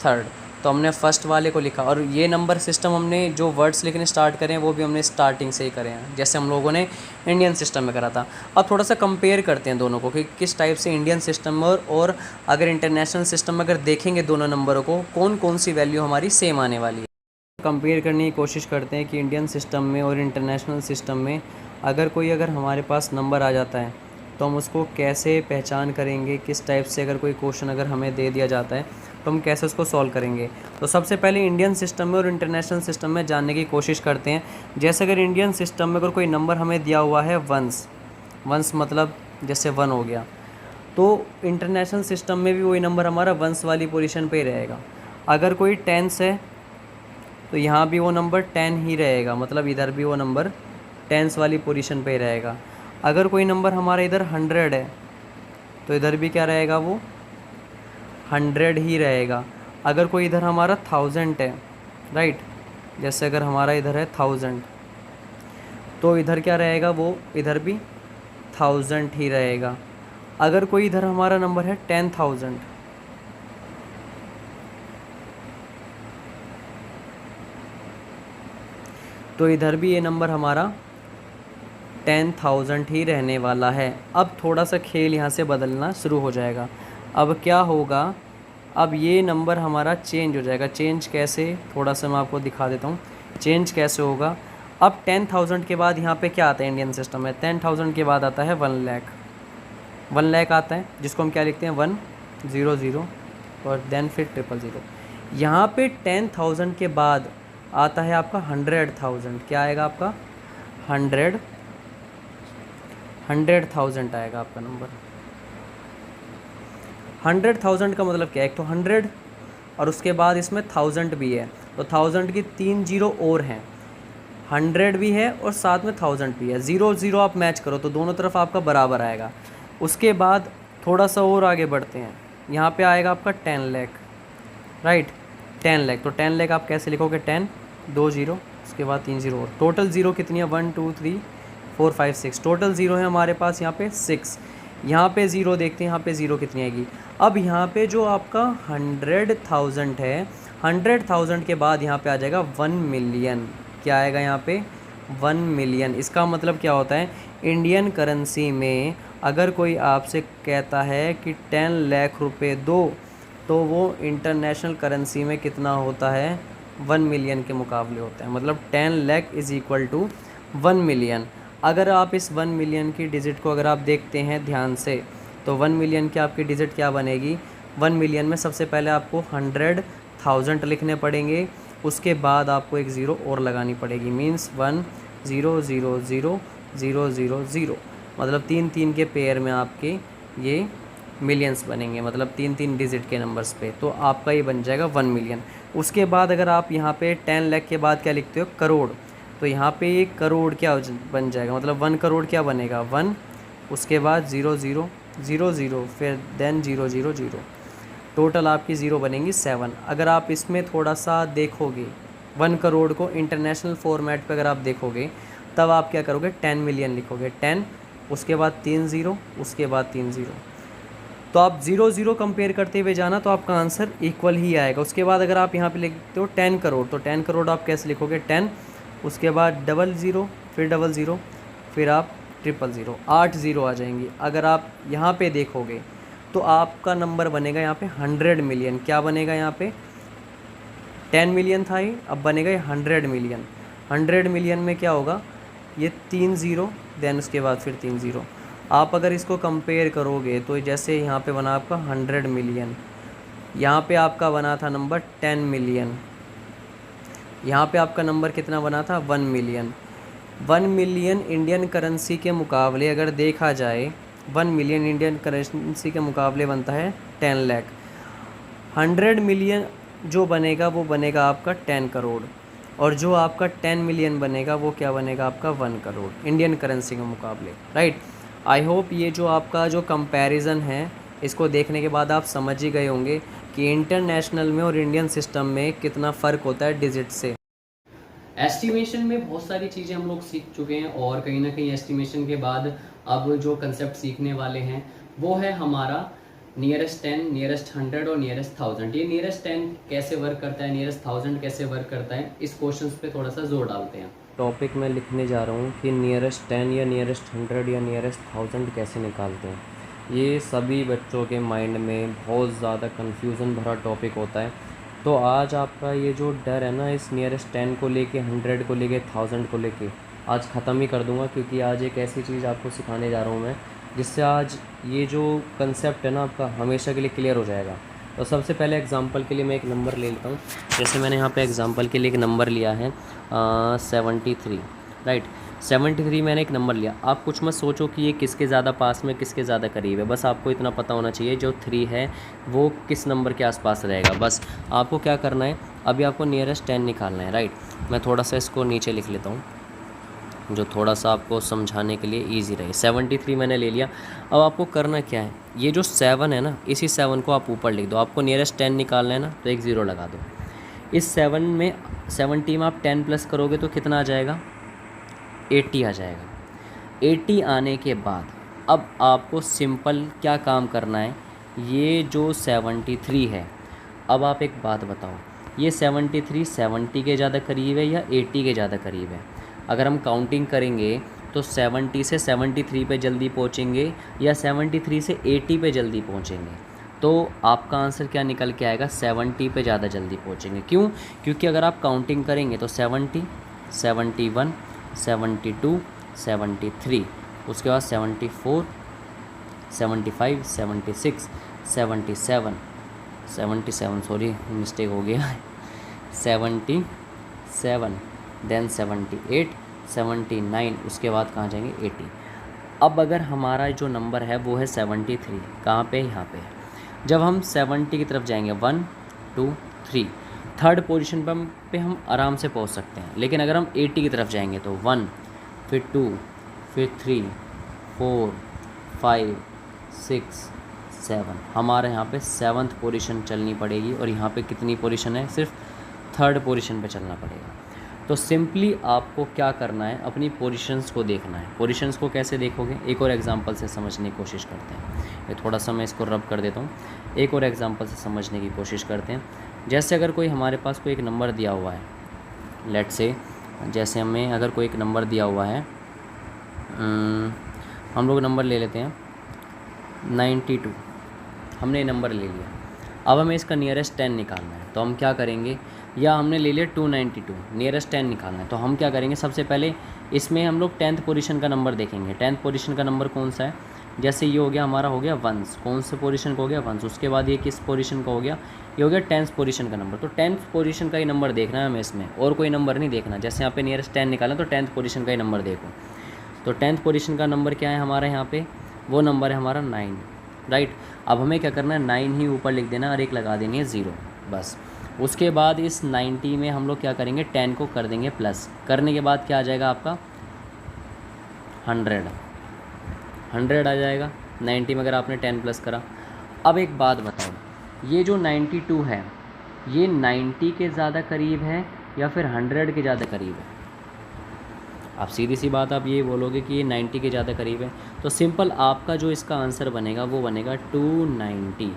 थर्ड, तो हमने फर्स्ट वाले को लिखा। और ये नंबर सिस्टम हमने जो वर्ड्स लिखने स्टार्ट करें वो भी हमने स्टार्टिंग से ही करे हैं, जैसे हम लोगों ने इंडियन सिस्टम में करा था। अब थोड़ा सा कंपेयर करते हैं दोनों को कि किस टाइप से इंडियन सिस्टम में और अगर इंटरनेशनल सिस्टम में अगर देखेंगे दोनों नंबरों को कौन कौन सी वैल्यू हमारी सेम आने वाली है। कंपेयर करने की कोशिश करते हैं कि इंडियन सिस्टम में और इंटरनेशनल सिस्टम में अगर हमारे पास नंबर आ जाता है तो हम उसको कैसे पहचान करेंगे, किस टाइप से अगर कोई क्वेश्चन अगर हमें दे दिया जाता है तो हम कैसे उसको सॉल्व करेंगे। तो सबसे पहले इंडियन सिस्टम में और इंटरनेशनल सिस्टम में जानने की कोशिश करते हैं। जैसे अगर इंडियन सिस्टम में अगर कोई नंबर हमें दिया हुआ है वंस मतलब जैसे 1 हो गया, तो इंटरनेशनल सिस्टम में भी वही नंबर हमारा वंस वाली पोजीशन पे ही रहेगा। अगर कोई टेंस है तो यहाँ भी वो नंबर 10 ही रहेगा, मतलब इधर भी वो नंबर टेंस वाली पोजीशन पे ही रहेगा। अगर कोई नंबर हमारा इधर 100 है तो इधर भी क्या रहेगा, वो 100 ही रहेगा। अगर कोई इधर हमारा 1000 है, राइट, जैसे अगर हमारा इधर है 1000 तो इधर क्या रहेगा, वो इधर भी 1000 ही रहेगा। अगर कोई इधर हमारा नंबर है 10,000 तो इधर भी ये नंबर हमारा 10,000 ही रहने वाला है। अब थोड़ा सा खेल यहाँ से बदलना शुरू हो जाएगा। अब क्या होगा, अब ये नंबर हमारा चेंज हो जाएगा। चेंज कैसे, थोड़ा सा मैं आपको दिखा देता हूँ चेंज कैसे होगा। अब 10,000 के बाद यहाँ पे क्या आता है इंडियन सिस्टम में, 10,000 के बाद आता है 1 लाख। 1 लाख आता है जिसको हम क्या लिखते हैं 100 और देन फिर 000। यहाँ पे 10,000 के बाद आता है आपका 100,000। क्या आएगा आपका 100,000 आएगा आपका नंबर। 100,000 का मतलब क्या है, एक तो 100 और उसके बाद इसमें 1000 भी है, तो 1000 की 3 जीरो और हैं, 100 भी है और साथ में 1000 भी है। 0 आप मैच करो तो दोनों तरफ आपका बराबर आएगा। उसके बाद थोड़ा सा और आगे बढ़ते हैं, यहाँ पे आएगा आपका 10 लाख, राइट, 10 लाख। तो 10 लाख आप कैसे लिखोगे, 10 2 जीरो उसके बाद 3 जीरो और टोटल ज़ीरो कितनी है, 1 2 3 4 5 6, टोटल ज़ीरो है हमारे पास यहाँ पे 6। यहाँ पे ज़ीरो देखते हैं, यहाँ पे ज़ीरो कितनी आएगी। अब यहाँ पे जो आपका 100,000 है, 100,000 के बाद यहाँ पे आ जाएगा 1 मिलियन। क्या आएगा यहाँ पे 1 मिलियन। इसका मतलब क्या होता है, इंडियन करेंसी में अगर कोई आपसे कहता है कि 10 लाख रुपए दो, तो वो इंटरनेशनल करेंसी में कितना होता है, 1 मिलियन के मुकाबले होता है। मतलब 10 lakh is equal to 1 million. अगर आप इस 1 मिलियन की डिजिट को अगर आप देखते हैं ध्यान से, तो 1 मिलियन की आपकी डिजिट क्या बनेगी, 1 मिलियन में सबसे पहले आपको 100,000 लिखने पड़ेंगे, उसके बाद आपको एक ज़ीरो और लगानी पड़ेगी, मीन्स 1,0,0,0,0,0,0, मतलब 3 के पेयर में आपके ये मिलियंस बनेंगे, मतलब 3 डिजिट के नंबर्स पे, तो आपका ये बन जाएगा 1 मिलियन। उसके बाद अगर आप यहाँ पे 10 लाख के बाद क्या लिखते हो, करोड़, तो यहाँ पे ये करोड़ क्या बन जाएगा, मतलब 1 करोड़ क्या बनेगा, 1, उसके बाद 0,0,0,0 फिर देन 0,0,0,0, टोटल आपकी ज़ीरो बनेंगी 7। अगर आप इसमें थोड़ा सा देखोगे 1 करोड़ को इंटरनेशनल फॉर्मेट पे अगर आप देखोगे तब आप क्या करोगे, 10 मिलियन लिखोगे, 10 उसके बाद 3 ज़ीरो, उसके बाद 3 ज़ीरो। तो आप 0 0 कंपेयर करते हुए जाना तो आपका आंसर इक्वल ही आएगा। उसके बाद अगर आप यहाँ पे लिखते हो 10 करोड़, तो 10 करोड़ आप कैसे लिखोगे, 10 उसके बाद 00 फिर 00 फिर आप 000, 8 ज़ीरो आ जाएंगी। अगर आप यहाँ पे देखोगे तो आपका नंबर बनेगा यहाँ पे 100 मिलियन। क्या बनेगा यहाँ पे, 10 मिलियन था ये, अब बनेगा ये 100 मिलियन। 100 मिलियन में क्या होगा, ये 3 ज़ीरो देन उसके बाद फिर 3 ज़ीरो। आप अगर इसको कंपेयर करोगे तो जैसे यहाँ पे बना आपका 100 मिलियन, यहाँ पे आपका बना था नंबर 10 मिलियन, यहाँ पे आपका नंबर कितना बना था, 1 मिलियन। 1 मिलियन इंडियन करेंसी के मुकाबले अगर देखा जाए, 1 मिलियन इंडियन करेंसी के मुकाबले बनता है 10 लाख। 100 मिलियन जो बनेगा वो बनेगा आपका 10 करोड़, और जो आपका 10 मिलियन बनेगा वो क्या बनेगा, आपका 1 करोड़ इंडियन करेंसी के मुकाबले, राइट। आई होप ये जो आपका जो कंपैरिजन है इसको देखने के बाद आप समझ ही गए होंगे कि इंटरनेशनल में और इंडियन सिस्टम में कितना फ़र्क होता है डिजिट से। एस्टिमेशन में बहुत सारी चीज़ें हम लोग सीख चुके हैं, और कहीं ना कहीं एस्टिमेशन के बाद अब जो कंसेप्ट सीखने वाले हैं वो है हमारा नियरेस्ट 10, नियरेस्ट 100 और नियरेस्ट 1000। ये नियरेस्ट 10 कैसे वर्क करता है, नियरेस्ट 1000 कैसे वर्क करता है, इस क्वेश्चन पे थोड़ा सा जोर डालते हैं। टॉपिक मैं लिखने जा रहा हूँ कि नियरेस्ट 10 या नियरेस्ट 100 या नियरेस्ट 1000 कैसे निकालते हैं। ये सभी बच्चों के माइंड में बहुत ज़्यादा कन्फ्यूज़न भरा टॉपिक होता है। तो आज आपका ये जो डर है ना इस नियरेस्ट 10 को लेके, 100 को लेके, 1000 को लेके, आज ख़त्म ही कर दूंगा, क्योंकि आज एक ऐसी चीज़ आपको सिखाने जा रहा हूँ मैं जिससे आज ये जो कंसेप्ट है ना आपका हमेशा के लिए क्लियर हो जाएगा। तो सबसे पहले एग्जांपल के लिए मैं एक नंबर ले लेता हूँ। जैसे मैंने यहाँ पे एग्जांपल के लिए एक नंबर लिया है 73, राइट। 73 मैंने एक नंबर लिया। आप कुछ मत सोचो कि ये किसके ज़्यादा पास में, किसके ज़्यादा करीब है, बस आपको इतना पता होना चाहिए जो 3 है वो किस नंबर के आसपास रहेगा। बस आपको क्या करना है, अभी आपको नियरेस्ट 10 निकालना है, राइट। मैं थोड़ा सा इसको नीचे लिख लेता हूँ जो थोड़ा सा आपको समझाने के लिए ईजी रहे। 73 मैंने ले लिया। अब आपको करना क्या है, ये जो 7 है ना, इसी 7 को आप ऊपर लिख दो। आपको नियरेस्ट 10 निकालना है ना, तो एक ज़ीरो लगा दो। इस 7 में 70 में आप 10 प्लस करोगे तो कितना आ जाएगा, 80 आ जाएगा। 80 आने के बाद अब आपको सिंपल क्या काम करना है, ये जो 73 है, अब आप एक बात बताओ, ये 73 70 के ज़्यादा करीब है या 80 के ज़्यादा करीब है। अगर हम काउंटिंग करेंगे तो 70 से 73 पे जल्दी पहुंचेंगे या 73 से 80 पे जल्दी पहुंचेंगे। तो आपका आंसर क्या निकल के आएगा, 70 पे ज़्यादा जल्दी पहुंचेंगे। क्यों, क्योंकि अगर आप काउंटिंग करेंगे तो 70, 71, 72, 73, उसके बाद 74, 75, 76, 77, 77 सॉरी मिस्टेक हो गया 77, देन 78, 79, उसके बाद कहाँ जाएंगे 80। अब अगर हमारा जो नंबर है वो है 73, कहाँ पे, यहाँ पे है। जब हम 70 की तरफ जाएंगे 1 2 3, थर्ड पोजीशन पे हम आराम से पहुँच सकते हैं। लेकिन अगर हम 80 की तरफ जाएंगे तो 1 फिर 2 फिर 3 4 5 6 7, हमारे यहाँ पे 7th पोजीशन चलनी पड़ेगी, और यहाँ पे कितनी पोजीशन है, सिर्फ 3rd पोजीशन पे चलना पड़ेगा। तो सिंपली आपको क्या करना है, अपनी पोजीशंस को देखना है। पोजीशंस को कैसे देखोगे, एक और एग्जांपल से समझने की कोशिश करते हैं। ये थोड़ा सा मैं इसको रब कर देता हूँ, एक और एग्जांपल से समझने की कोशिश करते हैं। जैसे अगर कोई हमारे पास कोई एक नंबर दिया हुआ है, लेट से जैसे हमें अगर कोई एक नंबर दिया हुआ है, हम लोग नंबर ले लेते हैं 92, हमने ये नंबर ले लिया। अब हमें इसका नियरेस्ट 10 निकालना है, तो हम क्या करेंगे, या हमने ले लिया 292, नियरेस्ट 10 निकालना है, तो हम क्या करेंगे, सबसे पहले इसमें हम लोग 10th पोजीशन का नंबर देखेंगे। 10th पोजीशन का नंबर कौन सा है, जैसे ये हो गया हमारा, हो गया 1, कौन से पोजीशन का हो गया 1। उसके बाद ये किस पोजीशन का हो गया, ये हो गया 10th पोजीशन का नंबर। तो 10th पोजीशन का ही नंबर देखना है हमें इसमें, और कोई नंबर नहीं देखना। जैसे यहाँ पे नियरेस्ट 10 निकालना, तो 10th पोजीशन का ही नंबर देखो। तो 10th पोजीशन का नंबर क्या है हमारा, यहाँ पे वो नंबर है हमारा 9, राइट। अब हमें क्या करना है, 9 ही ऊपर लिख देना और एक लगा देनी है 0, बस। उसके बाद इस 90 में हम लोग क्या करेंगे, 10 को कर देंगे प्लस, करने के बाद क्या आ जाएगा आपका 100 आ जाएगा 90 में, अगर आपने 10 प्लस करा। अब एक बात बताओ, ये जो 92 है ये 90 के ज़्यादा करीब है या फिर 100 के ज़्यादा करीब है? आप सीधी सी बात आप ये बोलोगे कि ये 90 के ज़्यादा करीब है, तो सिंपल आपका जो इसका आंसर बनेगा वो बनेगा 290,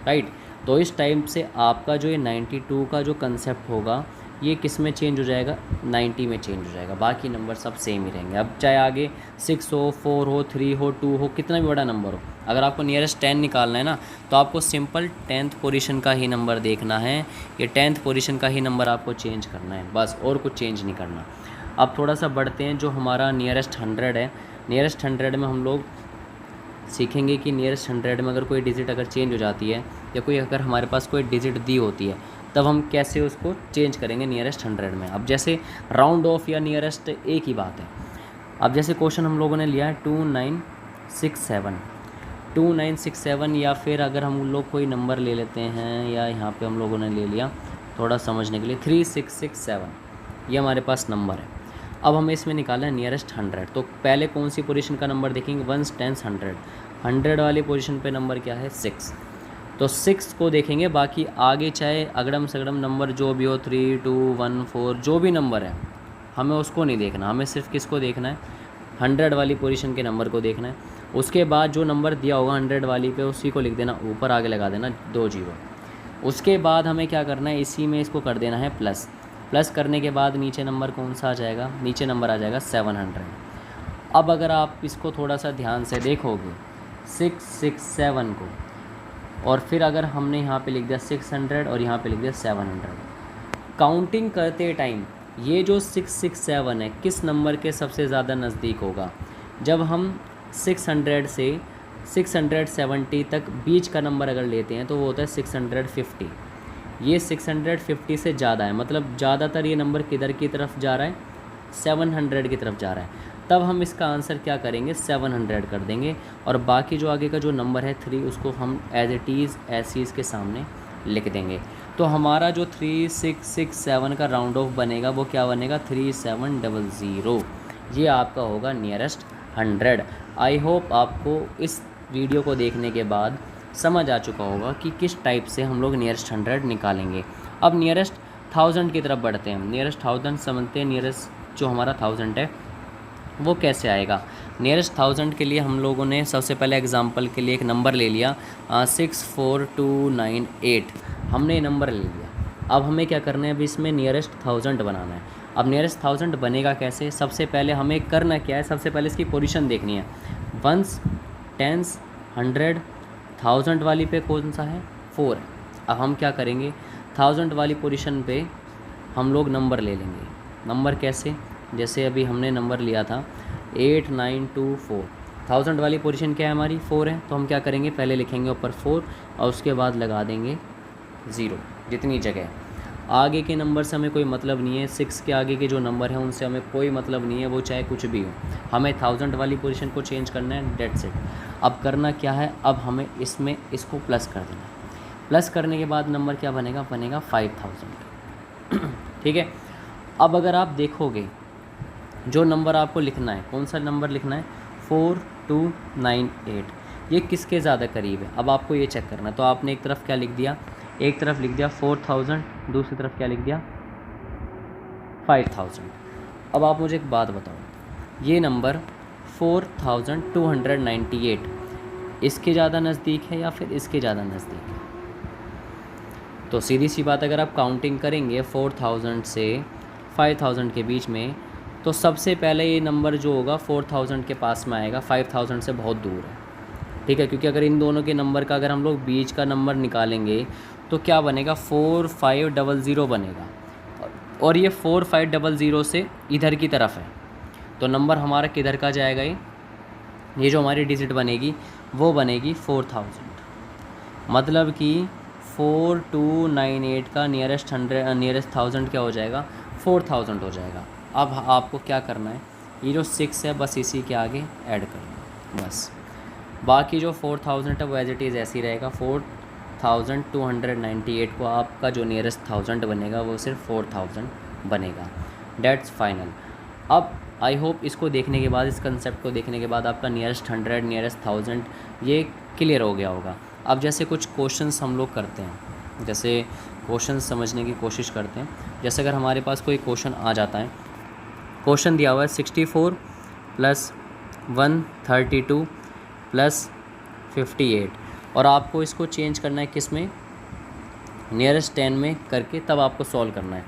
राइट। तो इस टाइम से आपका जो ये 92 का जो कंसेप्ट होगा ये किस में चेंज हो जाएगा, 90 में चेंज हो जाएगा। बाकी नंबर सब सेम ही रहेंगे। अब चाहे आगे 6 हो, 4 हो, 3 हो, 2 हो, कितना भी बड़ा नंबर हो, अगर आपको नियरेस्ट 10 निकालना है ना, तो आपको सिंपल 10th पोजीशन का ही नंबर देखना है। ये 10th पोजीशन का ही नंबर आपको चेंज करना है, बस, और कुछ चेंज नहीं करना। अब थोड़ा सा बढ़ते हैं, जो हमारा नियरेस्ट 100 है, नियरेस्ट 100 में हम लोग सीखेंगे कि नियरेस्ट 100 में अगर कोई डिजिट अगर चेंज हो जाती है, या कोई अगर हमारे पास कोई डिजिट दी होती है, तब हम कैसे उसको चेंज करेंगे नियरेस्ट 100 में। अब जैसे राउंड ऑफ या नियरेस्ट एक ही बात है। अब जैसे क्वेश्चन हम लोगों ने लिया है 2967, या फिर अगर हम लोग कोई नंबर ले लेते हैं, या यहाँ पे हम लोगों ने ले लिया थोड़ा समझने के लिए 3667, ये हमारे पास नंबर है। अब हमें इसमें निकालना है नियरेस्ट 100, तो पहले कौन सी पोजीशन का नंबर देखेंगे, 1s 10s 100 वाली पोजीशन पे नंबर क्या है, 6। तो 6 को देखेंगे, बाकी आगे चाहे अगड़म सगड़म नंबर जो भी हो, 3, 2, 1, 4 जो भी नंबर है, हमें उसको नहीं देखना, हमें सिर्फ किसको देखना है, 100 वाली पोजीशन के नंबर को देखना है। उसके बाद जो नंबर दिया होगा 100 वाली पे, उसी को लिख देना, ऊपर आगे लगा देना 2 जीरो। उसके बाद हमें क्या करना है, इसी में इसको कर देना है प्लस। प्लस करने के बाद नीचे नंबर कौन सा आ जाएगा, नीचे नंबर आ जाएगा 700। अब अगर आप इसको थोड़ा सा ध्यान से देखोगे 667 को, और फिर अगर हमने यहाँ पे लिख दिया 600 और यहाँ पे लिख दिया 700, काउंटिंग करते टाइम ये जो 667 है किस नंबर के सबसे ज़्यादा नज़दीक होगा, जब हम 600 से 670 तक बीच का नंबर अगर लेते हैं तो वो होता है 650। ये 650 से ज़्यादा है, मतलब ज़्यादातर ये नंबर किधर की तरफ जा रहा है, 700 की तरफ जा रहा है। तब हम इसका आंसर क्या करेंगे, 700 कर देंगे, और बाकी जो आगे का जो नंबर है 3 उसको हम एज इट इज़ ऐसे इसके सामने लिख देंगे। तो हमारा जो 3667 का राउंड ऑफ बनेगा वो क्या बनेगा, 3700। ये आपका होगा नियरेस्ट 100। आई होप आपको इस वीडियो को देखने के बाद समझ आ चुका होगा कि किस टाइप से हम लोग नियरेस्ट 100 निकालेंगे। अब नियरेस्ट 1000 की तरफ बढ़ते हैं। नियरेस्ट 1000 समझते हैं, नियरेस्ट जो हमारा 1000 है वो कैसे आएगा। नियरेस्ट 1000 के लिए हम लोगों ने सबसे पहले एग्जांपल के लिए एक नंबर ले लिया 64298, हमने ये नंबर ले लिया। अब हमें क्या करना है, अभी इसमें नियरेस्ट 1000 बनाना है। अब नियरेस्ट 1000 बनेगा कैसे, सबसे पहले हमें करना क्या है, सबसे पहले इसकी पोजीशन देखनी है। 1s 10s 100 1000 वाली पे कौन सा है, 4 है। अब हम क्या करेंगे, 1000 वाली पोजीशन पे हम लोग नंबर ले लेंगे। नंबर कैसे, जैसे अभी हमने नंबर लिया था 8924, 1000 वाली पोजीशन क्या है हमारी, 4 है। तो हम क्या करेंगे, पहले लिखेंगे ऊपर 4 और उसके बाद लगा देंगे 0 जितनी जगह। आगे के नंबर से हमें कोई मतलब नहीं है, 6 के आगे के जो नंबर हैं उनसे हमें कोई मतलब नहीं है, वो चाहे कुछ भी हो, हमें 1000 वाली पोजीशन को चेंज करना है, डेट्स इट। अब करना क्या है, अब हमें इसमें इसको प्लस कर देना है। प्लस करने के बाद नंबर क्या बनेगा, बनेगा 5000। ठीक है। अब अगर आप देखोगे जो नंबर आपको लिखना है, कौन सा नंबर लिखना है, 4298, ये किसके ज़्यादा करीब है। अब आपको ये चेक करना है। तो आपने एक तरफ क्या लिख दिया, एक तरफ लिख दिया 4000, दूसरी तरफ क्या लिख दिया 5000। अब आप मुझे एक बात बताओ, ये नंबर 4298 इसके ज़्यादा नज़दीक है या फिर इसके ज़्यादा नज़दीक है। तो सीधी सी बात, अगर आप काउंटिंग करेंगे 4000 से 5000 के बीच में, तो सबसे पहले ये नंबर जो होगा 4000 के पास में आएगा, 5000 से बहुत दूर है। ठीक है, क्योंकि अगर इन दोनों के नंबर का अगर हम लोग बीच का नंबर निकालेंगे तो क्या बनेगा, 4500 बनेगा, और ये 4500 से इधर की तरफ है, तो नंबर हमारा किधर का जाएगा, ये जो हमारी डिजिट बनेगी वो बनेगी 4000। मतलब कि 4298 का नियरेस्ट 1000 क्या हो जाएगा, 4000 हो जाएगा। अब आपको क्या करना है, ये जो 6 है बस इसी के आगे ऐड करना बस, बाकी जो 4000 है वो एज इट इज़ ऐसे ही रहेगा। 4298 को आपका जो नियरेस्ट 1000 बनेगा वो सिर्फ 4000 बनेगा, डेट्स फाइनल। अब आई होप इसको देखने के बाद, इस कंसेप्ट को देखने के बाद आपका नियरेस्ट 100 नियरेस्ट 1000 ये क्लियर हो गया होगा। अब जैसे कुछ क्वेश्चंस हम लोग करते हैं, जैसे क्वेश्चन समझने की कोशिश करते हैं। जैसे अगर हमारे पास कोई क्वेश्चन आ जाता है, क्वेश्चन दिया हुआ है 64 प्लस 132 प्लस 58, और आपको इसको चेंज करना है किस में, नियरेस्ट 10 में करके तब आपको सॉल्व करना है।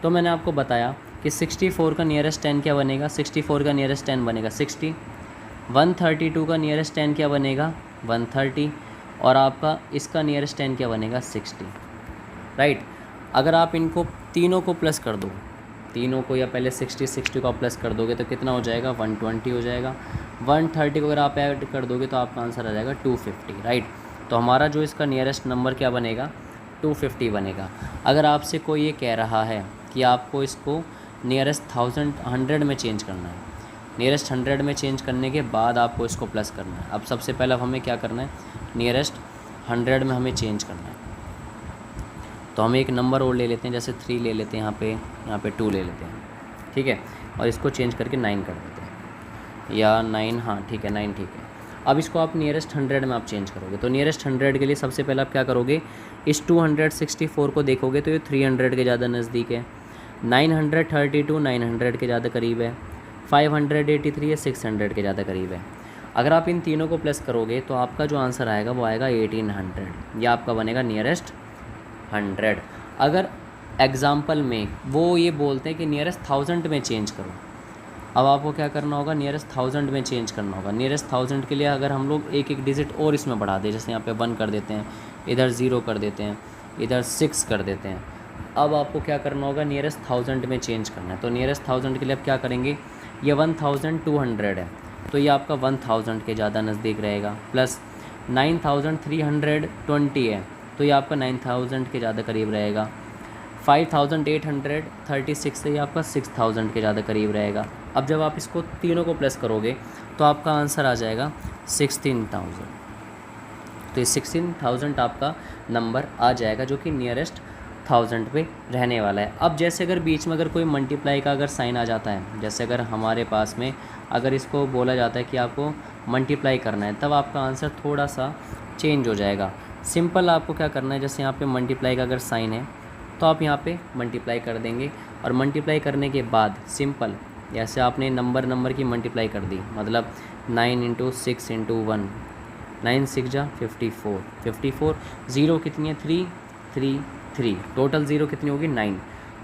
तो मैंने आपको बताया कि 64 का नियरेस्ट 10 क्या बनेगा, 64 का नियरेस्ट 10 बनेगा 60, 132 का नियरेस्ट 10 क्या बनेगा 130, और आपका इसका नियरेस्ट 10 क्या बनेगा 60, राइट। अगर आप इनको तीनों को प्लस कर दो, तीनों को, या पहले 60 को आप प्लस कर दोगे तो कितना हो जाएगा 120 हो जाएगा। 130 को अगर आप ऐड कर दोगे तो आपका आंसर आ जाएगा 250, राइट। तो हमारा जो इसका नियरेस्ट नंबर क्या बनेगा 250 बनेगा। अगर आपसे कोई ये कह रहा है कि आपको इसको नियरेस्ट 100 में चेंज करना है, नियरेस्ट 100 में चेंज करने के बाद आपको इसको प्लस करना है। अब सबसे पहले हमें क्या करना है, नियरेस्ट 100 में हमें चेंज करना है। तो हम एक नंबर और ले लेते हैं, जैसे 3 ले लेते हैं, यहाँ पे 2 ले लेते हैं, ठीक है, और इसको चेंज करके 9 कर देते हैं, या 9, हाँ ठीक है 9 ठीक है। अब इसको आप नियरेस्ट 100 में आप चेंज करोगे, तो नियरेस्ट 100 के लिए सबसे पहले आप क्या करोगे, इस 264 को देखोगे तो ये 300 के ज़्यादा नज़दीक है, 932 900 के ज़्यादा करीब है, 583 है 600 के ज़्यादा करीब है। अगर आप इन तीनों को प्लस करोगे तो आपका जो आंसर आएगा वो आएगा 1800, या आपका बनेगा नियरेस्ट 100। अगर एग्ज़ाम्पल में वो ये बोलते हैं कि नियरेस्ट 1000 में चेंज करो, अब आपको क्या करना होगा, नियरेस्ट 1000 में चेंज करना होगा। नियरेस्ट 1000 के लिए अगर हम लोग एक एक डिजिट और इसमें बढ़ा दें, जैसे यहाँ पे 1 कर देते हैं, इधर 0 कर देते हैं, इधर 6 कर देते हैं, अब आपको क्या करना होगा, नियरेस्ट 1000 में चेंज करना है। तो नियरेस्ट 1000 के लिए आप क्या करेंगे, ये 1200 है तो ये आपका 1000 के ज़्यादा नज़दीक रहेगा, प्लस 9320 है तो ये आपका 9000 के ज़्यादा करीब रहेगा, 5836 से ये आपका 6000 के ज़्यादा करीब रहेगा। अब जब आप इसको तीनों को प्लस करोगे तो आपका आंसर आ जाएगा 16000। तो ये 16000 आपका नंबर आ जाएगा जो कि नियरेस्ट 1000 पे रहने वाला है। अब जैसे अगर बीच में अगर कोई मल्टीप्लाई का अगर साइन आ जाता है, जैसे अगर हमारे पास में अगर इसको बोला जाता है कि आपको मल्टीप्लाई करना है, तब आपका आंसर थोड़ा सा चेंज हो जाएगा। सिंपल आपको क्या करना है, जैसे यहाँ पे मल्टीप्लाई का अगर साइन है तो आप यहाँ पे मल्टीप्लाई कर देंगे, और मल्टीप्लाई करने के बाद सिंपल जैसे आपने नंबर की मल्टीप्लाई कर दी, मतलब 9 × 6 × 1, 9 6 जा 54, 54 ज़ीरो कितनी है 3 3 3, टोटल ज़ीरो कितनी होगी 9,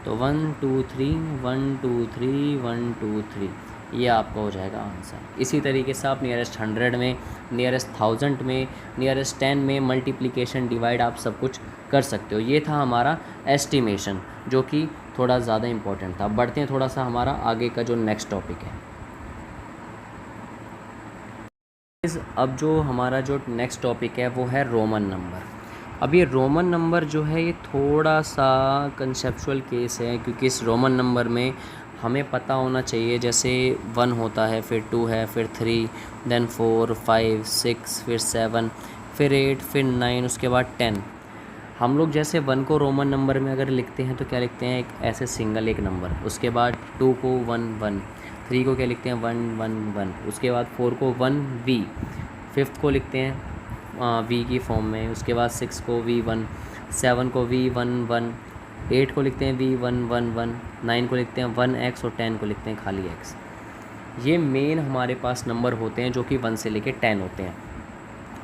तो 1 2 3 1 2 3 1 2 3, ये आपका हो जाएगा आंसर। इसी तरीके से आप नियरेस्ट 100 में, नियरेस्ट 1000 में, नियरेस्ट 10 में मल्टीप्लिकेशन डिवाइड आप सब कुछ कर सकते हो। ये था हमारा एस्टिमेशन जो कि थोड़ा ज़्यादा इम्पोर्टेंट था। बढ़ते हैं थोड़ा सा हमारा आगे का जो नेक्स्ट टॉपिक है। अब जो हमारा जो नेक्स्ट टॉपिक है वो है रोमन नंबर। अब ये रोमन नंबर जो है ये थोड़ा सा कंसेप्चुअल केस है, क्योंकि इस रोमन नंबर में हमें पता होना चाहिए, जैसे 1 होता है, फिर 2 है, फिर 3, देन 4 5 6, फिर 7, फिर 8, फिर 9, उसके बाद 10। हम लोग जैसे 1 को रोमन नंबर में अगर लिखते हैं तो क्या लिखते हैं, एक ऐसे सिंगल एक नंबर, उसके बाद 2 को 1 1, 3 को क्या लिखते हैं 1 1 1, उसके बाद 4 को 1 V, 5th को लिखते हैं V की फॉर्म में, उसके बाद 6 को V1, 7 को V1 1, 8 को लिखते हैं V1 1 1, 9 को लिखते हैं 1x, और 10 को लिखते हैं खाली x। ये मेन हमारे पास नंबर होते हैं जो कि 1 से लेके 10 होते हैं।